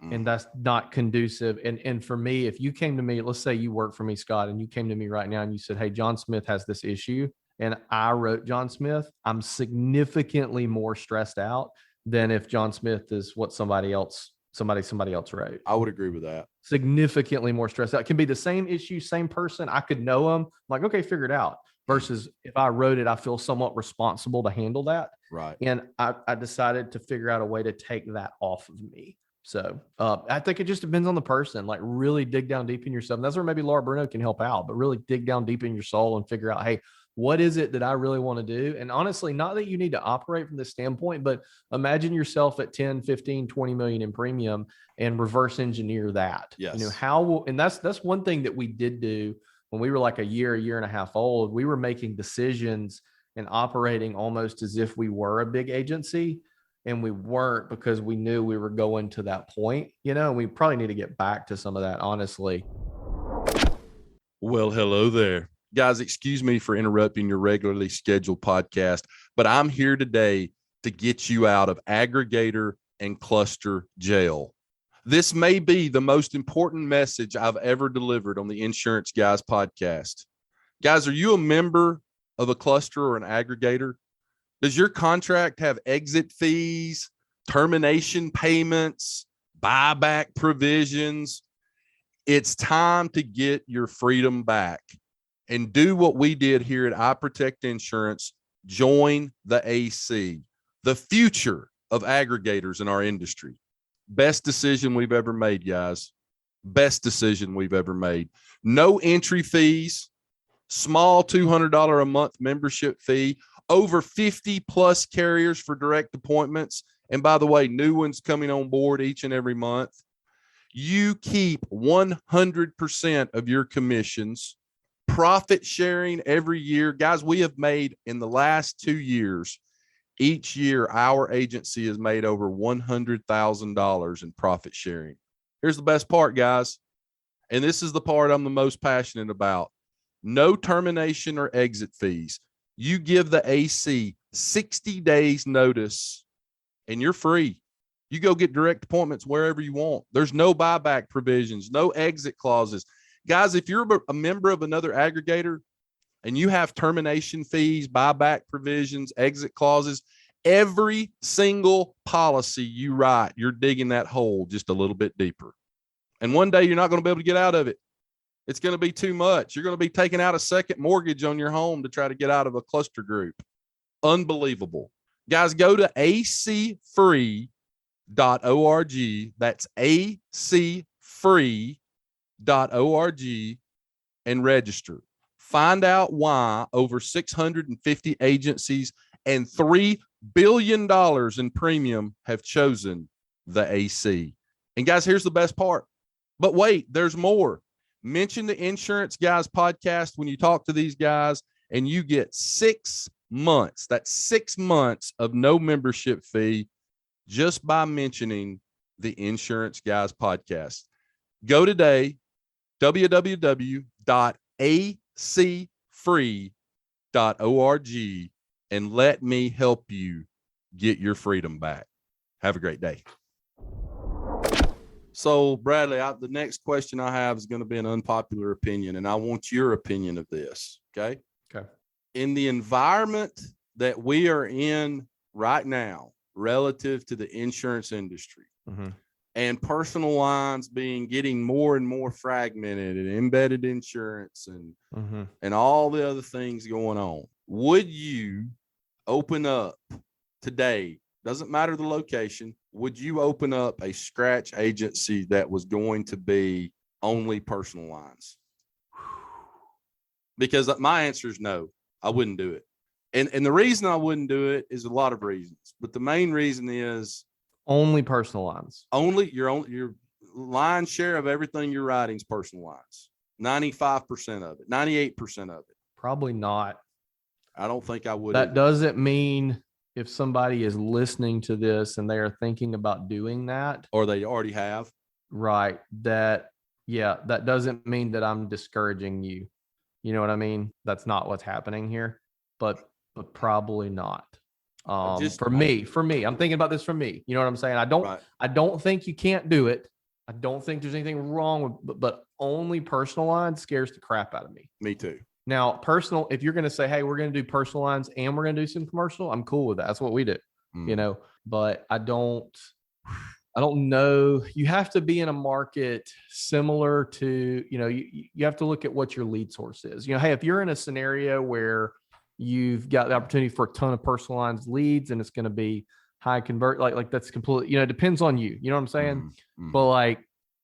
And that's not conducive. And for me, if you came to me, let's say you work for me, Scott, and you came to me right now and you said, hey, John Smith has this issue, and I wrote John Smith, I'm significantly more stressed out than if John Smith is what somebody else wrote. I would agree with that. Significantly more stressed out. It can be the same issue, same person. I could know them. Like, okay, figure it out. Versus if I wrote it, I feel somewhat responsible to handle that. Right. And I decided to figure out a way to take that off of me. So I think it just depends on the person. Like really dig down deep in yourself. And that's where maybe Laura Bruno can help out, but really dig down deep in your soul and figure out, hey, what is it that I really want to do? And honestly, not that you need to operate from this standpoint, but imagine yourself at 10, 15, 20 million in premium and reverse engineer that. Yes. And that's one thing that we did do when we were like a year and a half old. We were making decisions and operating almost as if we were a big agency, and we weren't because we knew we were going to that point, and we probably need to get back to some of that, honestly. Well, hello there. Guys, excuse me for interrupting your regularly scheduled podcast, but I'm here today to get you out of aggregator and cluster jail. This may be the most important message I've ever delivered on the Insurance Guys podcast. Guys, are you a member of a cluster or an aggregator? Does your contract have exit fees, termination payments, buyback provisions? It's time to get your freedom back and do what we did here at I Protect Insurance. Join the AC, the future of aggregators in our industry. Best decision we've ever made, guys. Best decision we've ever made. No entry fees, small $200 a month membership fee, over 50 plus carriers for direct appointments. And by the way, new ones coming on board each and every month. You keep 100% of your commissions, profit sharing every year. Guys, we have made in the last 2 years, each year, our agency has made over $100,000 in profit sharing. Here's the best part, guys. And this is the part I'm the most passionate about. No termination or exit fees. You give the AC 60 days notice and you're free. You go get direct appointments wherever you want. There's no buyback provisions, no exit clauses. Guys, if you're a member of another aggregator and you have termination fees, buyback provisions, exit clauses, every single policy you write, you're digging that hole just a little bit deeper. And one day you're not going to be able to get out of it. It's going to be too much. You're going to be taking out a second mortgage on your home to try to get out of a cluster group. Unbelievable. Guys, go to acfree.org. That's acfree.org and register. Find out why over 650 agencies and $3 billion in premium have chosen the AC. And guys, here's the best part. But wait, there's more. Mention the Insurance Guys podcast when you talk to these guys, and you get 6 months. That's 6 months of no membership fee just by mentioning the Insurance Guys podcast. Go today, www.acfree.org, and let me help you get your freedom back. Have a great day. So, Bradley, the next question I have is going to be an unpopular opinion, and I want your opinion of this. Okay. Okay. In the environment that we are in right now, relative to the insurance industry, and personal lines getting more and more fragmented, and embedded insurance and all the other things going on, would you open up today? Doesn't matter the location. Would you open up a scratch agency that was going to be only personal lines? Because my answer is no, I wouldn't do it. And the reason I wouldn't do it is a lot of reasons, but the main reason is only personal lines. Your line share of everything you're writing is personal lines. 95% of it, 98% of it. Probably not. I don't think I would. That doesn't mean if somebody is listening to this and they are thinking about doing that, or they already have, right, that doesn't mean that I'm discouraging you. You know what I mean? That's not what's happening here, but probably not. For me, I'm thinking about this for me. You know what I'm saying? I don't think you can't do it. I don't think there's anything wrong with, but only personal lines scares the crap out of me. Me too. Now, personal, if you're going to say, hey, we're going to do personal lines and we're going to do some commercial, I'm cool with that. That's what we do, you know, but I don't know. You have to be in a market similar to, you know, you have to look at what your lead source is. You know, hey, if you're in a scenario where you've got the opportunity for a ton of personalized leads and it's going to be high convert, like that's completely, you know, it depends on you. You know what I'm saying? But like,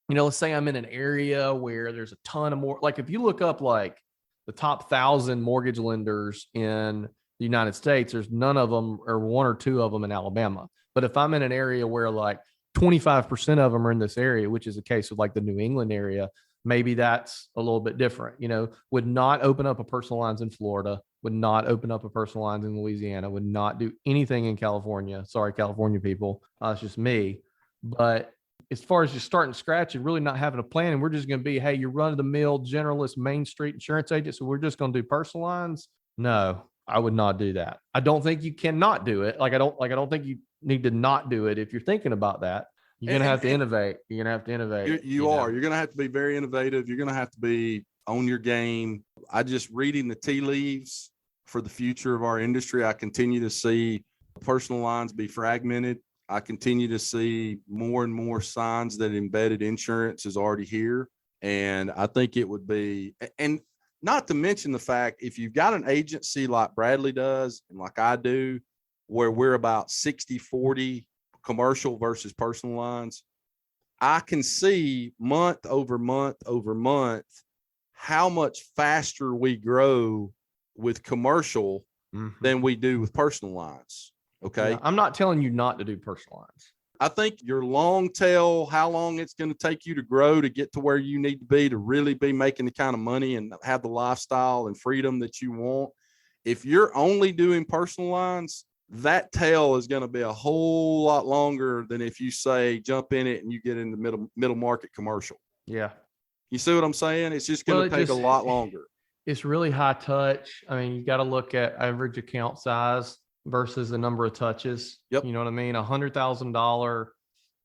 you know, let's say I'm in an area where there's a ton of more, like if you look up like the top 1,000 mortgage lenders in the United States, there's none of them or one or two of them in Alabama. But if I'm in an area where like 25% of them are in this area, which is the case with like the New England area, maybe that's a little bit different. You know, would not open up a personal lines in Florida, would not open up a personal lines in Louisiana, would not do anything in California. Sorry, California people. It's just me. But as far as just starting scratch and really not having a plan, and we're just going to be, hey, you're run-of-the-mill generalist Main Street insurance agent, so we're just going to do personal lines. No, I would not do that. I don't think you cannot do it. I don't think you need to not do it. If you're thinking about that, you're going to have to innovate. You're going to have to innovate. You are. You're going to have to be very innovative. You're going to have to be on your game. I just reading the tea leaves for the future of our industry. I continue to see personal lines be fragmented. I continue to see more and more signs that embedded insurance is already here. And I think it would be, and not to mention the fact, if you've got an agency like Bradley does, and like I do, where we're about 60-40 commercial versus personal lines, I can see month over month over month how much faster we grow with commercial than we do with personal lines. Okay. Yeah, I'm not telling you not to do personal lines. I think your long tail, how long it's going to take you to grow to get to where you need to be to really be making the kind of money and have the lifestyle and freedom that you want. If you're only doing personal lines, that tail is going to be a whole lot longer than if you say jump in it and you get into middle market commercial. Yeah. You see what I'm saying? It's just going to take a lot longer. It's really high touch. I mean, you got to look at average account size versus the number of touches. Yep. You know what I mean? $100,000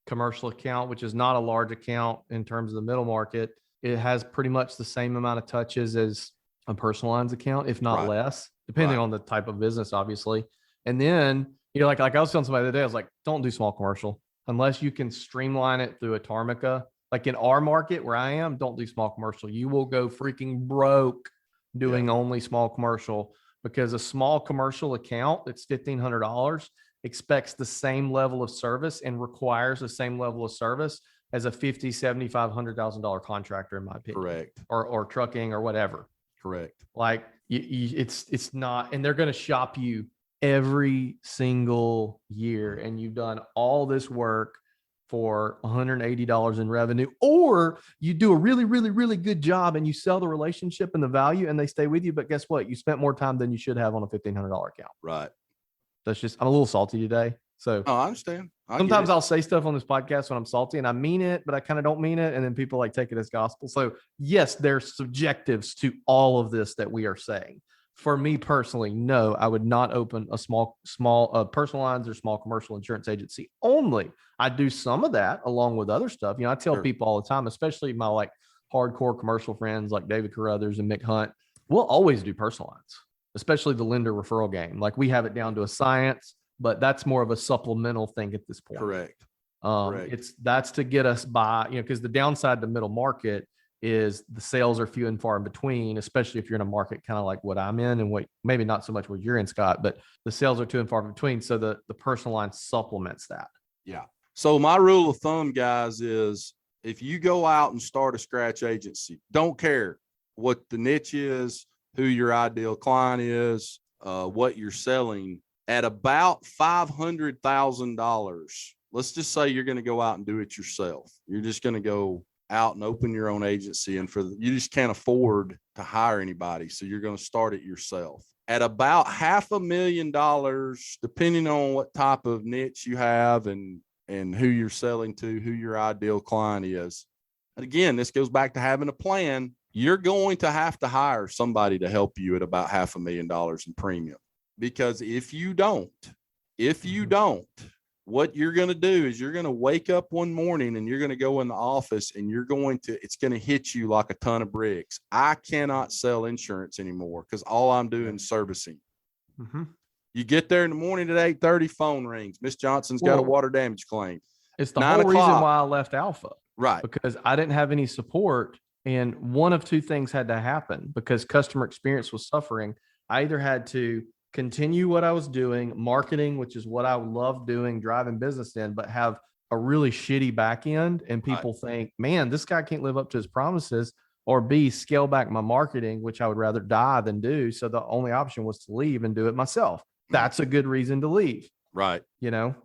commercial account, which is not a large account in terms of the middle market. It has pretty much the same amount of touches as a personal lines account, if not less, depending on the type of business, obviously. And then, you know, like I was telling somebody the other day, I was like, don't do small commercial unless you can streamline it through a Tarmica. Like in our market where I am, don't do small commercial. You will go freaking broke doing only small commercial, because a small commercial account that's $1,500 expects the same level of service and requires the same level of service as a $50,000, $75,000, $100,000 contractor, in my opinion. Correct. Or trucking or whatever. Correct. Like it's not, and they're going to shop you every single year, and you've done all this work for $180 in revenue, or you do a really, really, really good job and you sell the relationship and the value and they stay with you. But guess what? You spent more time than you should have on a $1,500 account. Right. That's just, I'm a little salty today. So I understand. Sometimes I'll say stuff on this podcast when I'm salty and I mean it, but I kind of don't mean it. And then people like take it as gospel. So yes, there's subjectives to all of this that we are saying. For me personally, no, I would not open a small personal lines or small commercial insurance agency only. I do some of that along with other stuff. I tell Sure. people all the time, especially my like hardcore commercial friends like David Carruthers and Mick Hunt, we'll always do personal lines, especially the lender referral game. Like we have it down to a science, but that's more of a supplemental thing at this point. Correct. That's to get us by, because the downside to middle market is the sales are few and far in between, especially if you're in a market kind of like what I'm in and what maybe not so much what you're in, Scott, but the sales are few and far in between. So the personal line supplements that. Yeah. So my rule of thumb, guys, is if you go out and start a scratch agency, don't care what the niche is, who your ideal client is, what you're selling, at about $500,000. Let's just say you're going to go out and do it yourself. You're just going to go out and open your own agency, and you just can't afford to hire anybody, so you're going to start it yourself. At about $500,000, depending on what type of niche you have and who you're selling to, who your ideal client is. And again, this goes back to having a plan. You're going to have to hire somebody to help you at about $500,000 in premium, because if you don't, what you're going to do is you're going to wake up one morning and you're going to go in the office and it's going to hit you like a ton of bricks. I cannot sell insurance anymore because all I'm doing is servicing. Mm-hmm. You get there in the morning at 8:30, phone rings. Miss Johnson's got a water damage claim. It's the whole reason why I left Alpha. Right. Because I didn't have any support. And one of two things had to happen because customer experience was suffering. I either had to continue what I was doing, marketing, which is what I love doing, driving business in, but have a really shitty back end. And people think, man, this guy can't live up to his promises, or B, scale back my marketing, which I would rather die than do. So the only option was to leave and do it myself. That's a good reason to leave. Right. The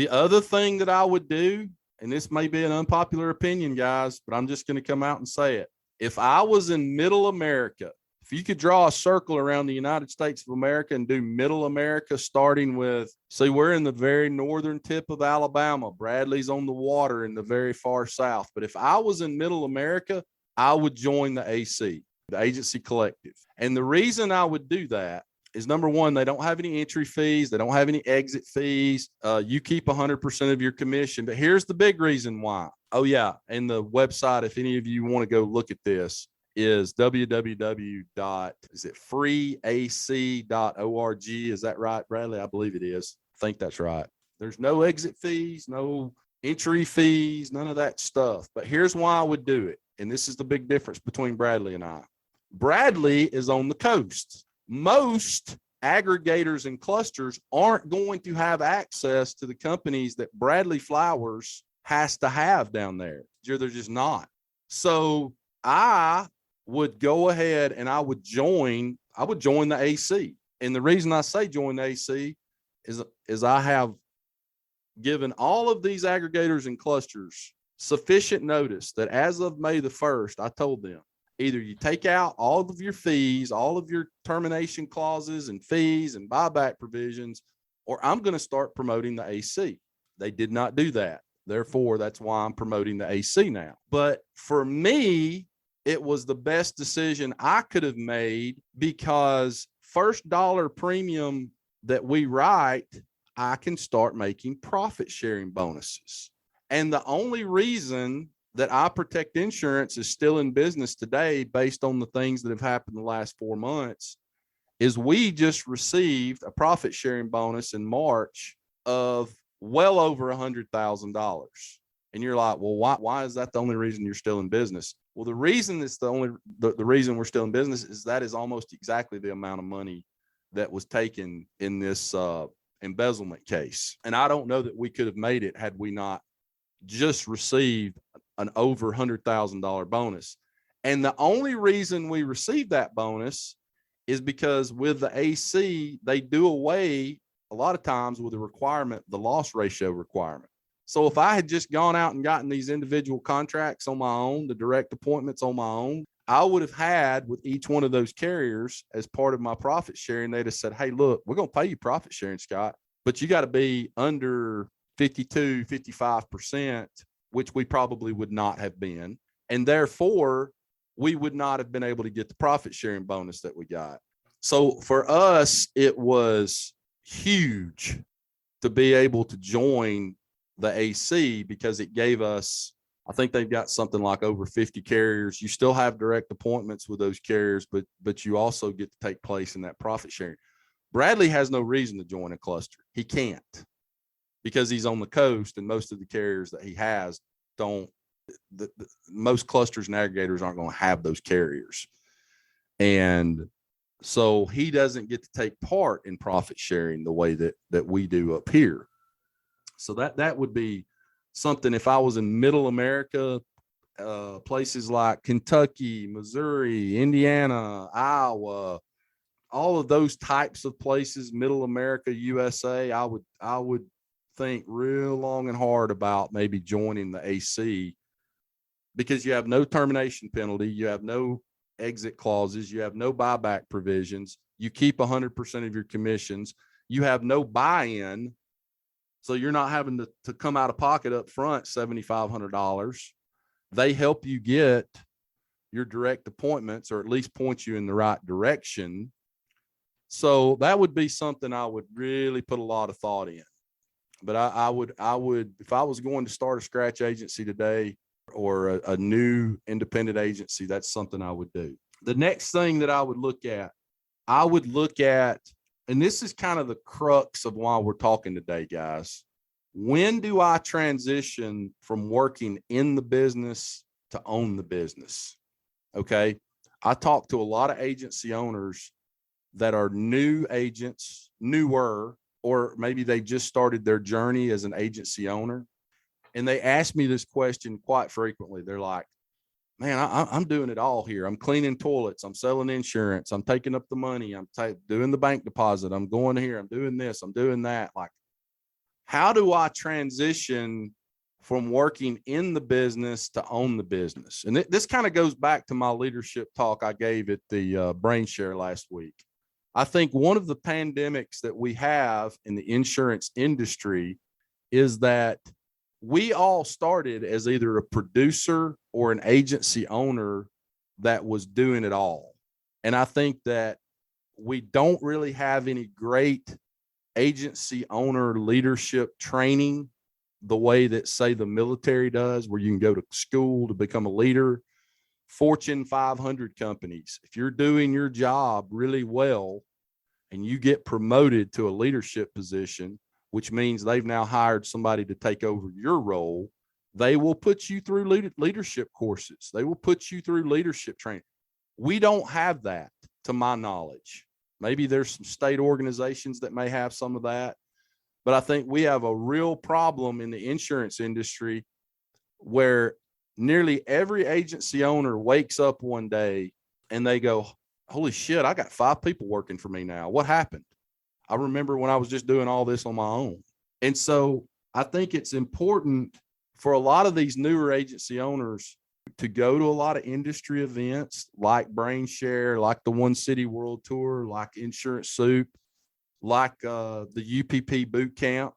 other thing that I would do, and this may be an unpopular opinion, guys, but I'm just going to come out and say it. If I was in middle America, if you could draw a circle around the United States of America and do middle America, starting with, see, we're in the very northern tip of Alabama. Bradley's on the water in the very far south. But if I was in middle America, I would join the AC, the Agency Collective. And the reason I would do that is, number one, they don't have any entry fees. They don't have any exit fees. You keep 100% of your commission. But here's the big reason why. Oh, yeah. And the website, if any of you want to go look at this, is www.freeac.org. Is that right, Bradley? I believe it is. I think that's right. There's no exit fees, no entry fees, none of that stuff. But here's why I would do it. And this is the big difference between Bradley and I. Bradley is on the coast. Most aggregators and clusters aren't going to have access to the companies that Bradley Flowers has to have down there. They're just not. So I would go ahead and I would join the AC. And the reason I say join the AC is I have given all of these aggregators and clusters sufficient notice that as of May the 1st, I told them, either you take out all of your fees, all of your termination clauses and fees and buyback provisions, or I'm going to start promoting the AC. They did not do that. Therefore, that's why I'm promoting the AC now. But for me, it was the best decision I could have made, because first dollar premium that we write, I can start making profit sharing bonuses. And the only reason that I Protect Insurance is still in business today, based on the things that have happened the last 4 months, is we just received a profit sharing bonus in March of well over $100,000. And you're like, well, why is that the only reason you're still in business? Well, the reason it's the reason we're still in business is that is almost exactly the amount of money that was taken in this embezzlement case. And I don't know that we could have made it had we not just received an over $100,000 bonus. And the only reason we received that bonus is because with the AC, they do away a lot of times with the requirement, the loss ratio requirement. So if I had just gone out and gotten these individual contracts on my own, the direct appointments on my own, I would have had with each one of those carriers as part of my profit sharing, they'd have said, hey, look, we're going to pay you profit sharing, Scott, but you got to be under 52, 55%, which we probably would not have been. And therefore, we would not have been able to get the profit sharing bonus that we got. So for us, it was huge to be able to join the AC because it gave us, I think they've got something like over 50 carriers. You still have direct appointments with those carriers, but you also get to take place in that profit sharing. Bradley has no reason to join a cluster. He can't because he's on the coast, and most of the carriers that he has don't. Most clusters and aggregators aren't going to have those carriers. And so he doesn't get to take part in profit sharing the way that we do up here. So that would be something if I was in middle America, places like Kentucky, Missouri, Indiana, Iowa, all of those types of places, middle America, USA, I would think real long and hard about maybe joining the AC, because you have no termination penalty, you have no exit clauses, you have no buyback provisions, you keep 100% of your commissions, you have no buy-in, so you're not having to come out of pocket up front $7,500. They help you get your direct appointments, or at least point you in the right direction. So that would be something I would really put a lot of thought in. But I would, if I was going to start a scratch agency today, or a new independent agency, that's something I would do. The next thing that I would look at, and this is kind of the crux of why we're talking today, guys. When do I transition from working in the business to own the business? Okay. I talk to a lot of agency owners that are new agents, newer, or maybe they just started their journey as an agency owner. And they ask me this question quite frequently. They're like, man, I'm doing it all here. I'm cleaning toilets. I'm selling insurance. I'm taking up the money. I'm doing the bank deposit. I'm going here. I'm doing this. I'm doing that. Like, how do I transition from working in the business to own the business? And this kind of goes back to my leadership talk I gave at the Brain Share last week. I think one of the pandemics that we have in the insurance industry is that we all started as either a producer or an agency owner that was doing it all. And I think that we don't really have any great agency owner leadership training the way that, say, the military does, where you can go to school to become a leader. Fortune 500 companies, if you're doing your job really well and you get promoted to a leadership position, which means they've now hired somebody to take over your role, they will put you through leadership courses. They will put you through leadership training. We don't have that, to my knowledge. Maybe there's some state organizations that may have some of that, but I think we have a real problem in the insurance industry where nearly every agency owner wakes up one day and they go, holy shit, I got 5 people working for me now. What happened? I remember when I was just doing all this on my own. And so I think it's important for a lot of these newer agency owners to go to a lot of industry events like Brain Share, like the One City World Tour, like Insurance Soup, like the UPP boot camp.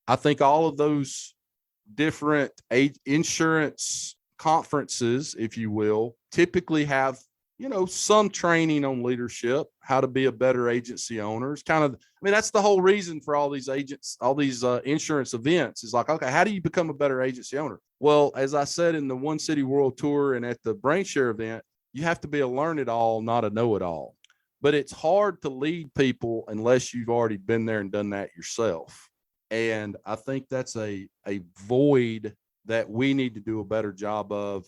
I think all of those different insurance conferences, if you will, typically have, some training on leadership, how to be a better agency owner. It's kind of, that's the whole reason for all these insurance events is like, okay, how do you become a better agency owner? Well, as I said in the One City World Tour and at the Brain Share event, you have to be a learn-it-all, not a know-it-all. But it's hard to lead people unless you've already been there and done that yourself. And I think that's a void that we need to do a better job of.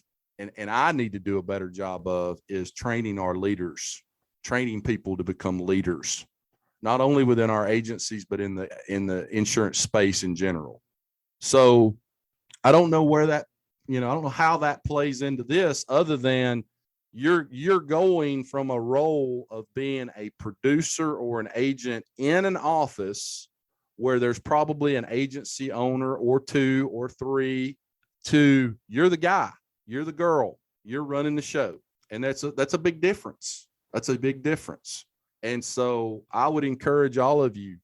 And I need to do a better job of is training our leaders, training people to become leaders, not only within our agencies, but in the insurance space in general. So I don't know where that, I don't know how that plays into this, other than you're going from a role of being a producer or an agent in an office where there's probably an agency owner or 2 or 3 to you're the guy. You're the girl, you're running the show. And that's a big difference. That's a big difference. And so I would encourage all of you.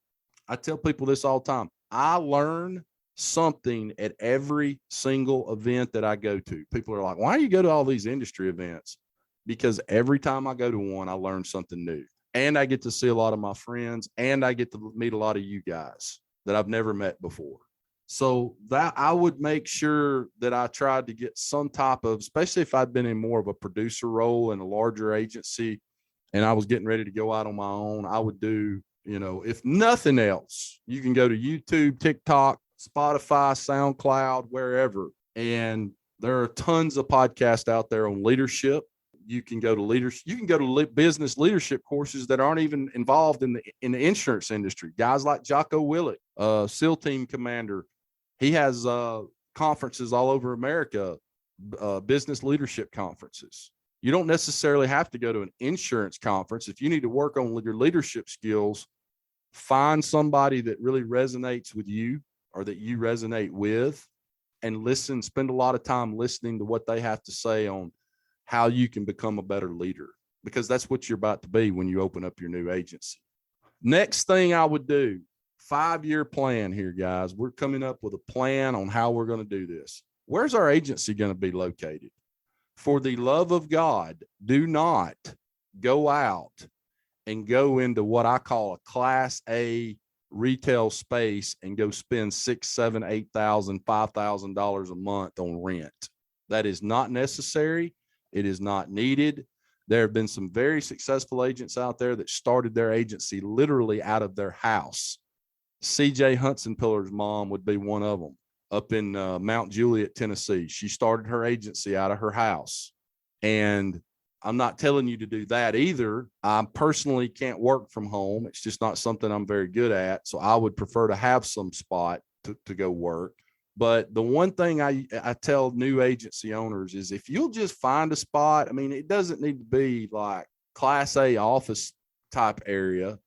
I tell people this all the time. I learn something at every single event that I go to. People are like, why do you go to all these industry events? Because every time I go to one, I learn something new. and I get to see a lot of my friends, and I get to meet a lot of you guys that I've never met before. So that I would make sure that I tried to get some type of, especially if I'd been in more of a producer role in a larger agency and I was getting ready to go out on my own, I would do, if nothing else, you can go to YouTube, TikTok, Spotify, SoundCloud, wherever. And there are tons of podcasts out there on leadership. You can go to business leadership courses that aren't even involved in the insurance industry. Guys like Jocko Willett, SEAL team commander, he has conferences all over America, business leadership conferences. You don't necessarily have to go to an insurance conference. If you need to work on your leadership skills, find somebody that really resonates with you or that you resonate with, and listen, spend a lot of time listening to what they have to say on how you can become a better leader, because that's what you're about to be when you open up your new agency. Next thing I would do, 5-year plan here, guys. We're coming up with a plan on how we're going to do this. Where's our agency going to be located? For the love of God, do not go out and go into what I call a Class A retail space and go spend $6,000, $7,000, $8,000, $5,000 a month on rent. That is not necessary. It is not needed. There have been some very successful agents out there that started their agency literally out of their house. CJ Hudsonpillar's mom would be one of them up in Mount Juliet, Tennessee. She started her agency out of her house. And I'm not telling you to do that either. I personally can't work from home. It's just not something I'm very good at. So I would prefer to have some spot to go work. But the one thing I tell new agency owners is if you'll just find a spot, I mean, it doesn't need to be like Class A office type area,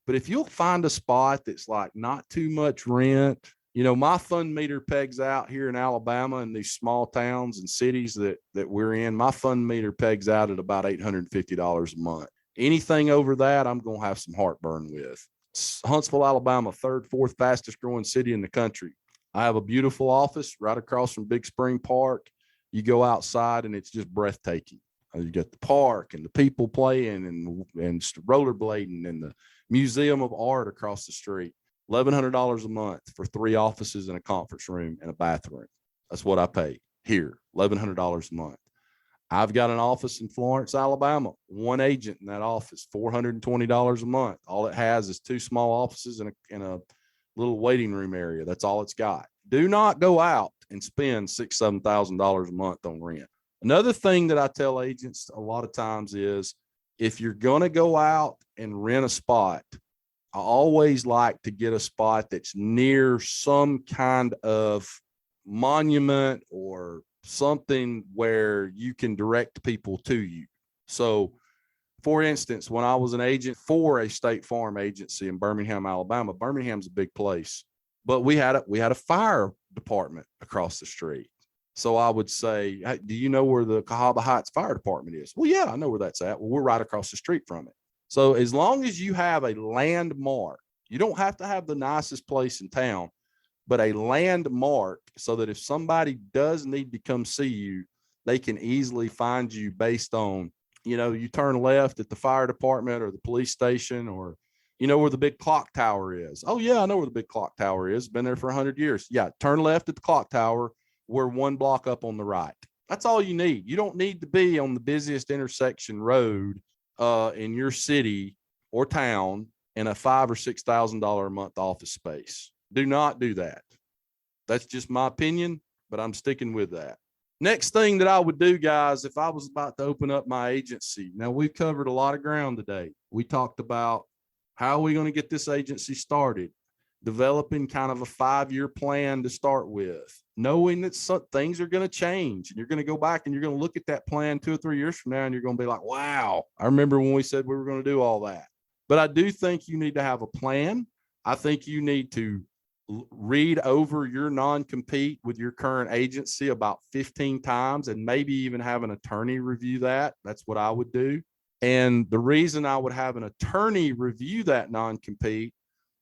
but if you'll find a spot that's like not too much rent, my fund meter pegs out here in Alabama in these small towns and cities that we're in. My fund meter pegs out at about $850 a month. Anything over that, I'm going to have some heartburn with. Huntsville, Alabama, third, fourth fastest growing city in the country. I have a beautiful office right across from Big Spring Park. You go outside and it's just breathtaking. You got the park and the people playing and rollerblading and the Museum of Art across the street. $1,100 a month for 3 offices and a conference room and a bathroom. That's what I pay here, $1,100 a month. I've got an office in Florence, Alabama, one agent in that office, $420 a month. All it has is 2 small offices and a little waiting room area. That's all it's got. Do not go out and spend $6,000, $7,000 a month on rent. Another thing that I tell agents a lot of times is if you're going to go out and rent a spot, I always like to get a spot that's near some kind of monument or something where you can direct people to you. So, for instance, when I was an agent for a State Farm agency in Birmingham, Alabama, Birmingham's a big place, but we had a fire department across the street. So I would say, hey, do you know where the Cahaba Heights Fire Department is? Well, yeah, I know where that's at. Well, we're right across the street from it. So as long as you have a landmark, you don't have to have the nicest place in town, but a landmark so that if somebody does need to come see you, they can easily find you based on, you turn left at the fire department or the police station, or where the big clock tower is. Oh, yeah, I know where the big clock tower is. Been there for 100 years. Yeah, turn left at the clock tower. We're 1 block up on the right. That's all you need. You don't need to be on the busiest intersection road in your city or town in a $5,000 or $6,000 a month office space. Do not do that. That's just my opinion, but I'm sticking with that. Next thing that I would do, guys, if I was about to open up my agency. Now, we've covered a lot of ground today. We talked about how are we going to get this agency started, developing kind of a 5-year plan to start with, knowing that some things are going to change, and you're going to go back and you're going to look at that plan 2 or 3 years from now, and you're going to be like, wow, I remember when we said we were going to do all that. But I do think you need to have a plan. I think you need to read over your non-compete with your current agency about 15 times and maybe even have an attorney review that. That's what I would do. And the reason I would have an attorney review that non-compete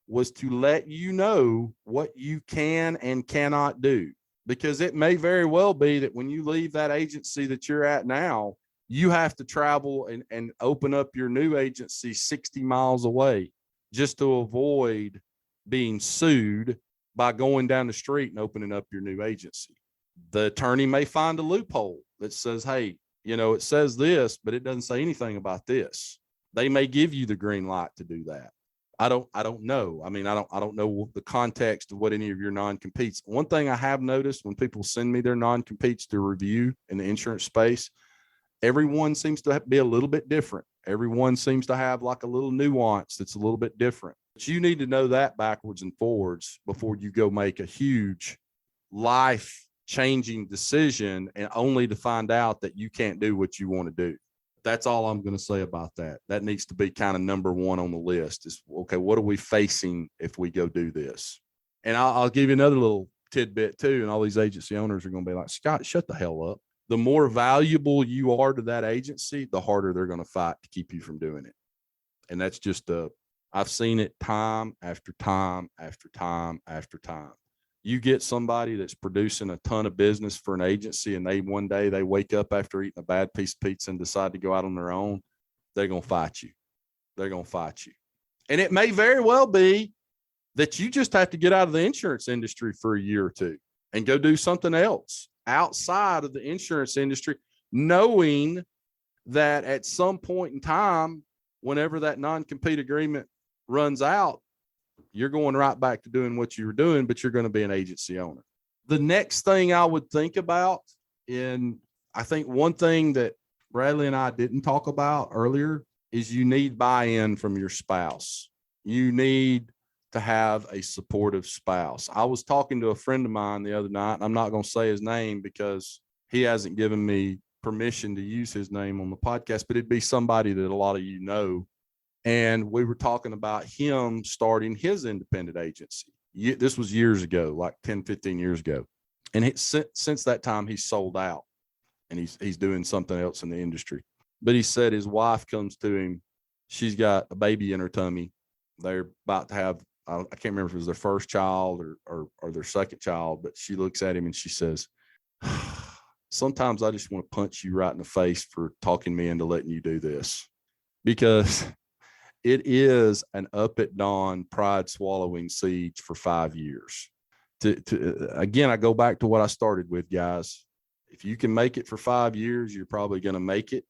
was to let you know what you can and cannot do, because it may very well be that when you leave that agency that you're at now, You have to travel and open up your new agency 60 miles away just to avoid being sued by going down the street and opening up your new agency. The attorney may find a loophole that says, hey, it says this, but it doesn't say anything about this. They may give you the green light to do that. I don't know. I mean, I don't know the context of what any of your non-competes. One thing I have noticed when people send me their non-competes to review in the insurance space, everyone seems to be a little bit different. Everyone seems to have like a little nuance that's a little bit different. But you need to know that backwards and forwards before you go make a huge life-changing decision, and only to find out that you can't do what you want to do. That's all I'm going to say about that. That needs to be kind of number one on the list is, okay, what are we facing if we go do this? And I'll give you another little tidbit too. And all these agency owners are going to be like, Scott, shut the hell up. The more valuable you are to that agency, the harder they're going to fight to keep you from doing it. And that's just I've seen it time after time after time after time. You get somebody that's producing a ton of business for an agency, and one day they wake up after eating a bad piece of pizza and decide to go out on their own, they're going to fight you. They're going to fight you. And it may very well be that you just have to get out of the insurance industry for a year or two and go do something else outside of the insurance industry, knowing that at some point in time, whenever that non-compete agreement runs out, you're going right back to doing what you were doing, but you're going to be an agency owner. The next thing I would think about, and I think one thing that Bradley and I didn't talk about earlier, is you need buy-in from your spouse. You need to have a supportive spouse. I was talking to a friend of mine the other night. I'm not going to say his name because he hasn't given me permission to use his name on the podcast, but it'd be somebody that a lot of you know. And we were talking about him starting his independent agency. This was years ago, like 10, 15 years ago. And since that time, he's sold out and he's doing something else in the industry. But he said his wife comes to him. She's got a baby in her tummy. They're about to have, I can't remember if it was their first child or their second child, but she looks at him and she says, sometimes I just want to punch you right in the face for talking me into letting you do this, because it is an up at dawn, pride swallowing siege for 5 years. Again, I go back to what I started with, guys. If you can make it for 5 years, you're probably going to make it.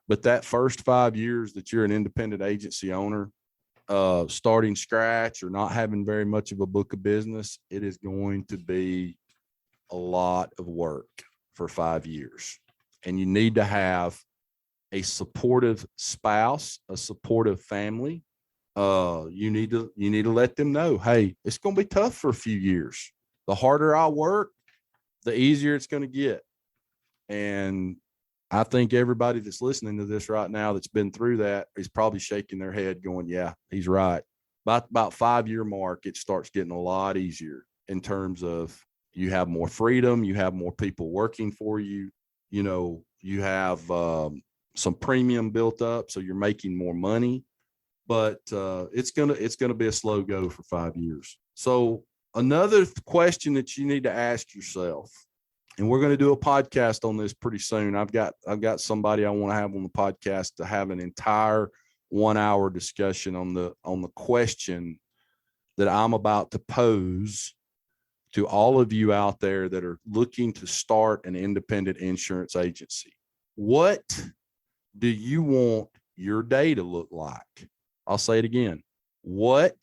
But that first 5 years that you're an independent agency owner, starting scratch or not having very much of a book of business, it is going to be a lot of work for 5 years. And you need to have a supportive spouse, a supportive family. You need to let them know, hey, it's going to be tough for a few years. The harder I work, the easier it's going to get. And I think everybody that's listening to this right now that's been through that is probably shaking their head going, yeah, he's right. About 5 year mark, it starts getting a lot easier in terms of you have more freedom. You have more people working for you. You have, some premium built up, so you're making more money, but it's gonna be a slow go for 5 years. So another question that you need to ask yourself, and we're going to do a podcast on this pretty soon. I've got somebody I want to have on the podcast to have an entire 1 hour discussion on the question that I'm about to pose to all of you out there that are looking to start an independent insurance agency. What do you want your day to look like? I'll say it again. What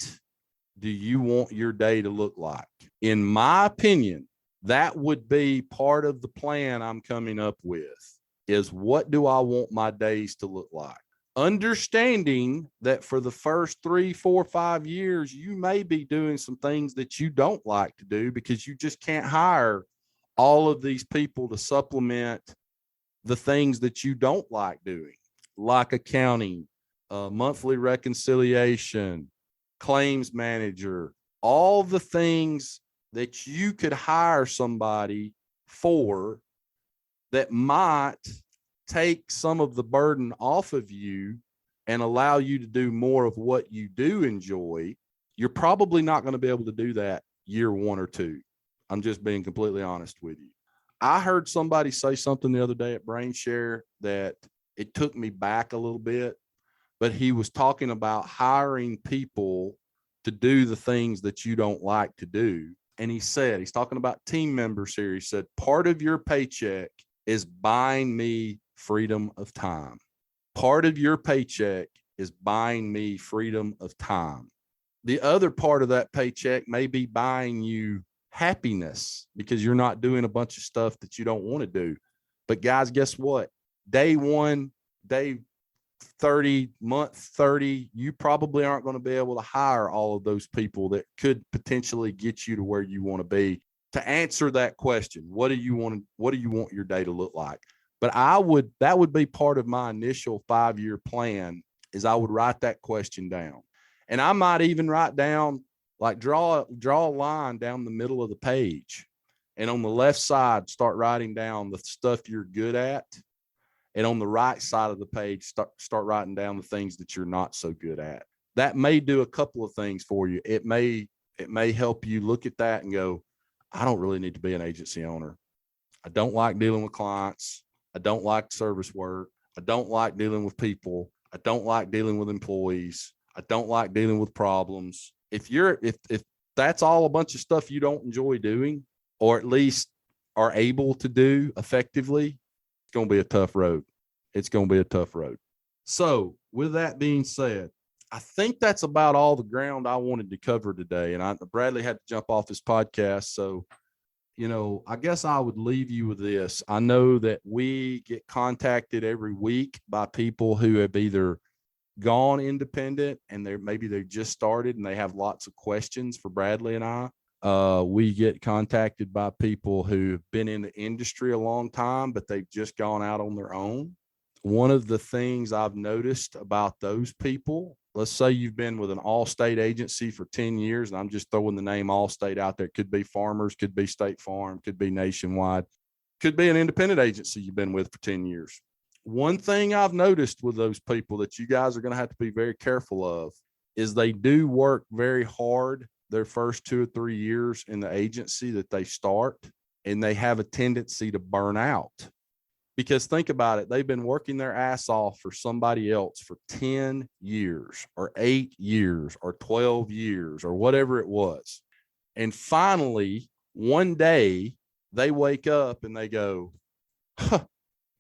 do you want your day to look like? In my opinion, that would be part of the plan I'm coming up with, is what do I want my days to look like? Understanding that for the first 3, 4, 5 years, you may be doing some things that you don't like to do because you just can't hire all of these people to supplement the things that you don't like doing, like accounting, monthly reconciliation, claims manager, all the things that you could hire somebody for that might take some of the burden off of you and allow you to do more of what you do enjoy. You're probably not going to be able to do that year 1 or 2. I'm just being completely honest with you. I heard somebody say something the other day at BrainShare that it took me back a little bit, but he was talking about hiring people to do the things that you don't like to do. And he said, he's talking about team members here. He said, part of your paycheck is buying me freedom of time. Part of your paycheck is buying me freedom of time. The other part of that paycheck may be buying you happiness because you're not doing a bunch of stuff that you don't want to do. But guys, guess what? Day 1, day 30, month 30, you probably aren't going to be able to hire all of those people that could potentially get you to where you want to be. To answer that question, what do you want your day to look like? But that would be part of my initial 5-year plan, is I would write that question down. And I might even write down, like draw a line down the middle of the page. And on the left side, start writing down the stuff you're good at. And on the right side of the page, start writing down the things that you're not so good at. That may do a couple of things for you. It may help you look at that and go, I don't really need to be an agency owner. I don't like dealing with clients. I don't like service work. I don't like dealing with people. I don't like dealing with employees. I don't like dealing with problems. If that's all a bunch of stuff you don't enjoy doing, or at least are able to do effectively, it's going to be a tough road. It's going to be a tough road. So with that being said, I think that's about all the ground I wanted to cover today. And Bradley had to jump off his podcast. So, I guess I would leave you with this. I know that we get contacted every week by people who have either gone independent and maybe they just started and they have lots of questions for Bradley and I. We get contacted by people who've been in the industry a long time, but they've just gone out on their own. One of the things I've noticed about those people, let's say you've been with an Allstate agency for 10 years, and I'm just throwing the name Allstate out there. It could be Farmers, could be State Farm, could be Nationwide, could be an independent agency you've been with for 10 years. One thing I've noticed with those people that you guys are going to have to be very careful of is they do work very hard their first 2 or 3 years in the agency that they start, and they have a tendency to burn out. Because think about it, they've been working their ass off for somebody else for 10 years or 8 years or 12 years or whatever it was. And finally, one day they wake up and they go,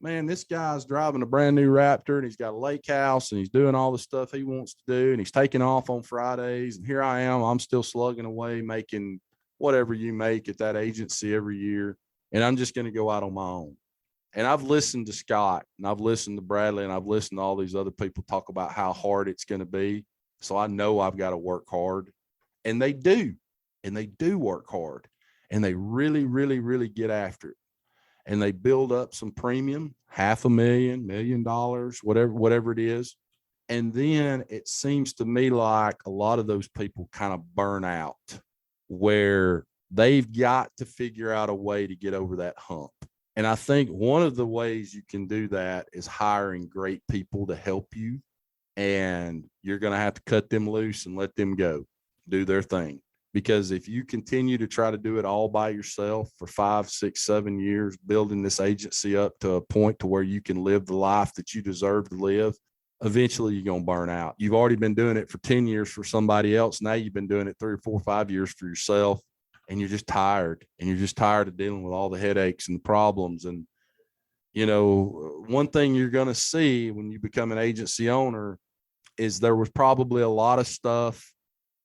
man, this guy's driving a brand new Raptor and he's got a lake house and he's doing all the stuff he wants to do and he's taking off on Fridays. And here I am, I'm still slugging away making whatever you make at that agency every year. And I'm just going to go out on my own. And I've listened to Scott and I've listened to Bradley and I've listened to all these other people talk about how hard it's going to be. So I know I've got to work hard. And they do. And they do work hard. And they really, really, really get after it. And they build up some premium, $500,000, $1 million, whatever it is. And then it seems to me like a lot of those people kind of burn out, where they've got to figure out a way to get over that hump. And I think one of the ways you can do that is hiring great people to help you. And you're going to have to cut them loose and let them go do their thing. Because if you continue to try to do it all by yourself for 5, 6, 7 years, building this agency up to a point to where you can live the life that you deserve to live, eventually you're going to burn out. You've already been doing it for 10 years for somebody else. Now you've been doing it 3 or 4 or 5 years for yourself, and you're just tired. And you're just tired of dealing with all the headaches and the problems. And, one thing you're going to see when you become an agency owner is there was probably a lot of stuff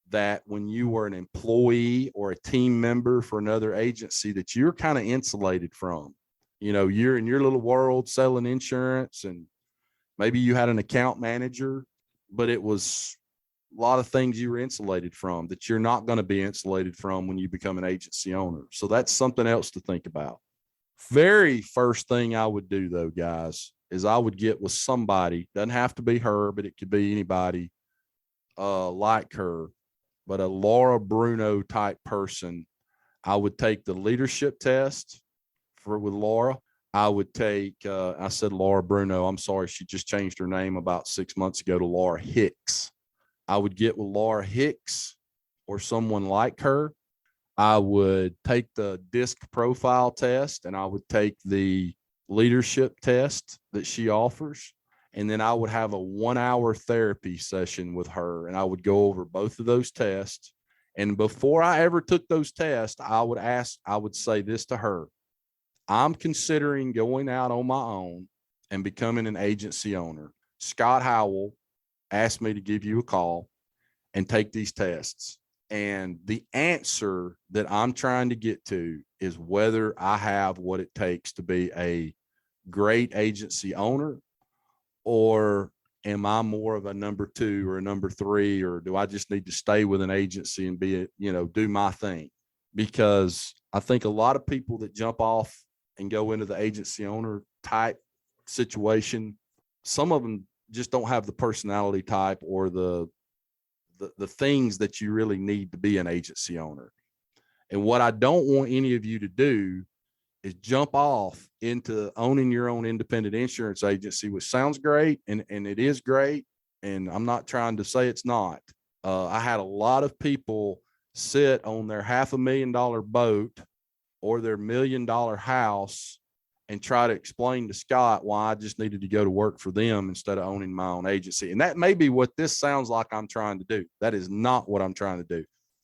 that when you were an employee or a team member for another agency that you're kind of insulated from. You're in your little world selling insurance, and maybe you had an account manager, but it was a lot of things you were insulated from that you're not going to be insulated from when you become an agency owner. So that's something else to think about. Very first thing I would do, though, guys, is I would get with somebody. Doesn't have to be her, but it could be anybody like her, but a Laura Bruno type person. I would take the leadership test with Laura. I would take, I said Laura Bruno. I'm sorry. She just changed her name about 6 months ago to Laura Hicks. I would get with Laura Hicks or someone like her. I would take the DISC profile test, and I would take the leadership test that she offers. And then I would have a 1-hour therapy session with her, and I would go over both of those tests. And before I ever took those tests, I would say this to her: I'm considering going out on my own and becoming an agency owner. Scott Howell asked me to give you a call and take these tests. And the answer that I'm trying to get to is whether I have what it takes to be a great agency owner, or am I more of a number 2 or a number 3, or do I just need to stay with an agency and do my thing? Because I think a lot of people that jump off and go into the agency owner type situation, some of them just don't have the personality type or the things that you really need to be an agency owner. And what I don't want any of you to do is jump off into owning your own independent insurance agency, which sounds great. And it is great. And I'm not trying to say it's not. I had a lot of people sit on their $500,000 boat or their $1 million house and try to explain to Scott why I just needed to go to work for them instead of owning my own agency. And that may be what this sounds like I'm trying to do. That is not what I'm trying to do.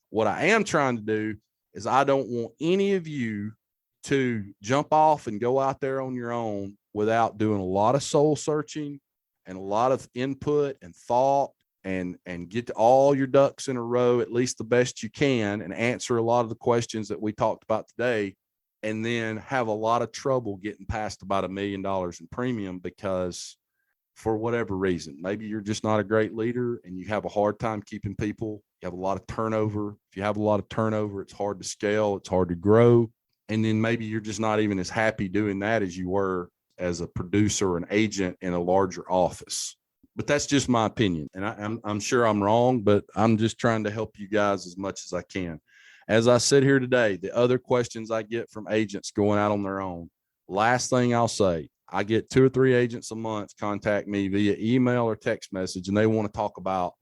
What I am trying to do is I don't want any of you to jump off and go out there on your own without doing a lot of soul searching and a lot of input and thought, and get all your ducks in a row, at least the best you can, and answer a lot of the questions that we talked about today, and then have a lot of trouble getting past about $1 million in premium because for whatever reason, maybe you're just not a great leader and you have a hard time keeping people. You have a lot of turnover. If you have a lot of turnover, it's hard to scale. It's hard to grow. And then maybe you're just not even as happy doing that as you were as a producer or an agent in a larger office. But that's just my opinion. And I'm sure I'm wrong, but I'm just trying to help you guys as much as I can. As I sit here today, the other questions I get from agents going out on their own, last thing I'll say, I get 2 or 3 agents a month contact me via email or text message, and they want to talk about,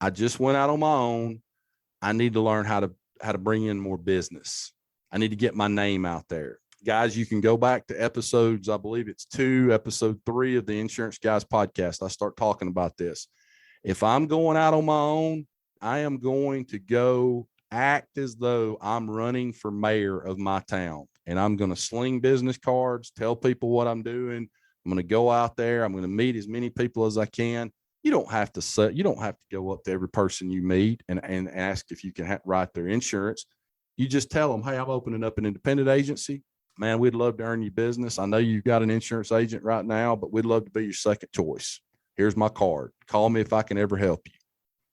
I just went out on my own. I need to learn how to bring in more business. I need to get my name out there. Guys, you can go back to episodes, I believe it's episode 3 of the Insurance Guys podcast. I start talking about this. If I'm going out on my own, I am going to go act as though I'm running for mayor of my town, and I'm going to sling business cards, tell people what I'm doing. I'm going to go out there. I'm going to meet as many people as I can. You don't have to go up to every person you meet and ask if you can write their insurance. You just tell them, hey, I'm opening up an independent agency. Man, we'd love to earn you business. I know you've got an insurance agent right now, but we'd love to be your second choice. Here's my card. Call me if I can ever help you.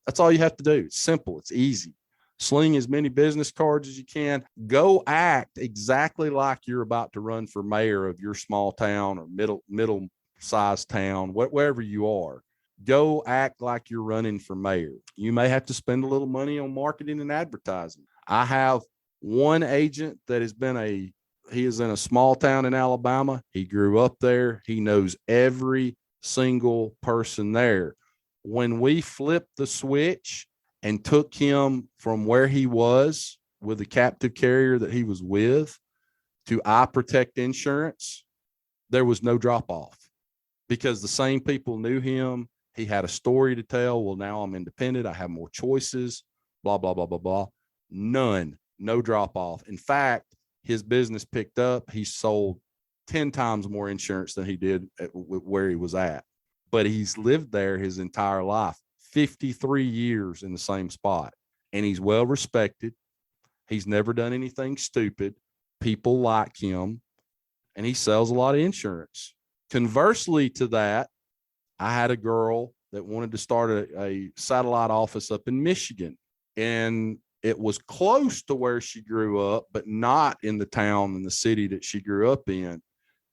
That's all you have to do. It's simple. It's easy. Sling as many business cards as you can. Go act exactly like you're about to run for mayor of your small town or middle-sized town, wherever you are. Go act like you're running for mayor. You may have to spend a little money on marketing and advertising. I have one agent that he is in a small town in Alabama. He grew up there. He knows every single person there. When we flipped the switch and took him from where he was with the captive carrier that he was with to I Protect Insurance, there was no drop off because the same people knew him. He had a story to tell. Well, now I'm independent. I have more choices, blah, blah, blah, blah, blah. None, no drop off. In fact, his business picked up. He sold 10 times more insurance than he did where he was at. But he's lived there his entire life, 53 years in the same spot. And he's well respected. He's never done anything stupid. People like him. And he sells a lot of insurance. Conversely to that, I had a girl that wanted to start a satellite office up in Michigan. And it was close to where she grew up, but not in the town and the city that she grew up in.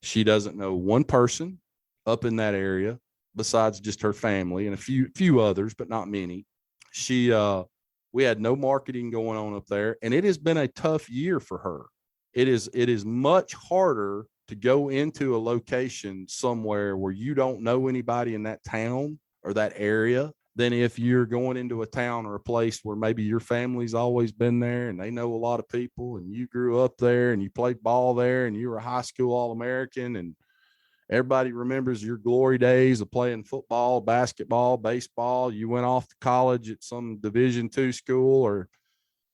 She doesn't know one person up in that area besides just her family and a few others, but not many. We had no marketing going on up there, and it has been a tough year for her. It is much harder to go into a location somewhere where you don't know anybody in that town or that area than if you're going into a town or a place where maybe your family's always been there and they know a lot of people and you grew up there and you played ball there and you were a high school All-American and Everybody remembers your glory days of playing football, basketball, baseball. You went off to college at some Division II school or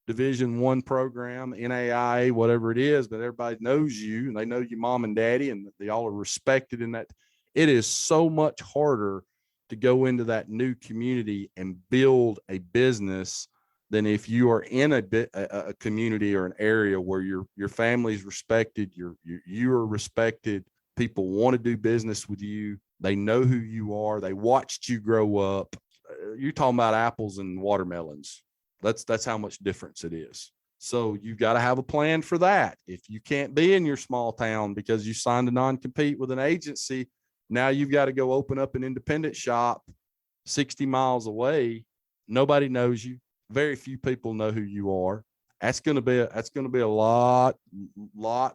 Division I program, NAIA, whatever it is, but everybody knows you and they know your mom and daddy and they all are respected in that. It is so much harder to go into that new community and build a business than if you are in a community or an area where your family's respected, you are respected. People want to do business with you. They know who you are. They watched you grow up. You're talking about apples and watermelons. That's how much difference it is. So you've got to have a plan for that. If you can't be in your small town because you signed a non-compete with an agency, now you've got to go open up an independent shop 60 miles away. Nobody knows you. Very few people know who you are. That's going to be a lot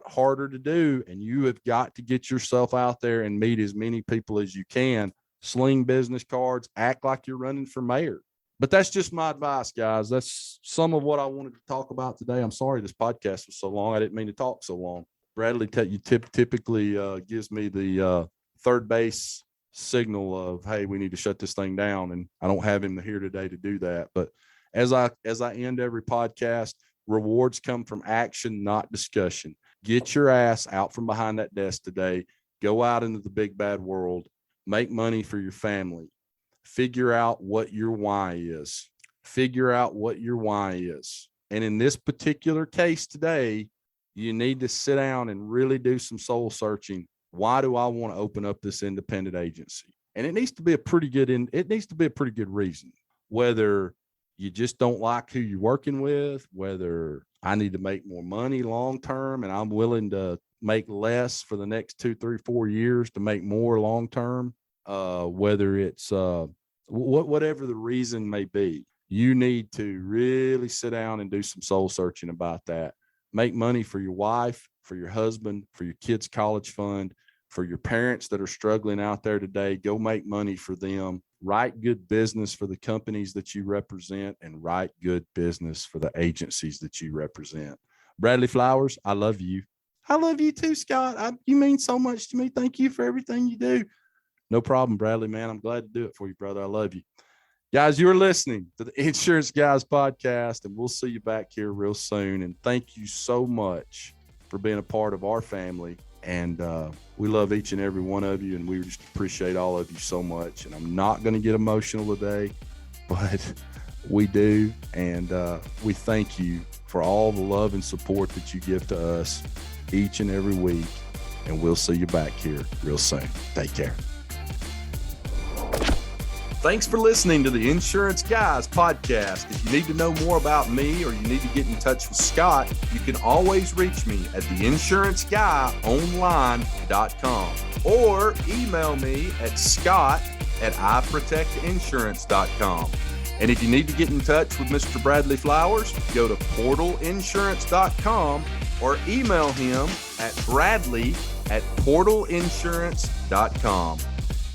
harder to do. And you have got to get yourself out there and meet as many people as you can. Sling business cards, act like you're running for mayor. But that's just my advice, guys. That's some of what I wanted to talk about today. I'm sorry this podcast was so long. I didn't mean to talk so long. Bradley typically gives me the third base signal of, hey, we need to shut this thing down. And I don't have him here today to do that. But as I end every podcast, rewards come from action, not discussion. Get your ass out from behind that desk today. Go out into the big bad world. Make money for your family. Figure out what your why is. And in this particular case today, you need to sit down and really do some soul searching. Why do I want to open up this independent agency? And it needs to be a pretty good reason. Whether you just don't like who you're working with, whether I need to make more money long term and I'm willing to make less for the next 2, 3, 4 years to make more long term, whether it's whatever the reason may be, you need to really sit down and do some soul searching about that. Make money for your wife, for your husband, for your kids' college fund, for your parents that are struggling out there today. Go make money for them. Write good business for the companies that you represent and write good business for the agencies that you represent. Bradley Flowers, I love you. I love you too, Scott. You mean so much to me. Thank you for everything you do. No problem, Bradley, man. I'm glad to do it for you, brother. I love you. Guys, you're listening to the Insurance Guys podcast, and we'll see you back here real soon. And thank you so much for being a part of our family. And we love each and every one of you, and we just appreciate all of you so much. And I'm not going to get emotional today, but we do. And we thank you for all the love and support that you give to us each and every week. And we'll see you back here real soon. Take care. Thanks for listening to the Insurance Guys podcast. If you need to know more about me or you need to get in touch with Scott, you can always reach me at theinsuranceguyonline.com or email me at scott@iprotectinsurance.com. And if you need to get in touch with Mr. Bradley Flowers, go to portalinsurance.com or email him at bradley@portalinsurance.com.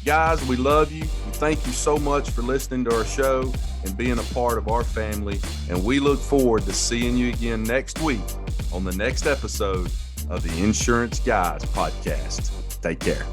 Guys, we love you. We thank you so much for listening to our show and being a part of our family. And we look forward to seeing you again next week on the next episode of the Insurance Guys podcast. Take care.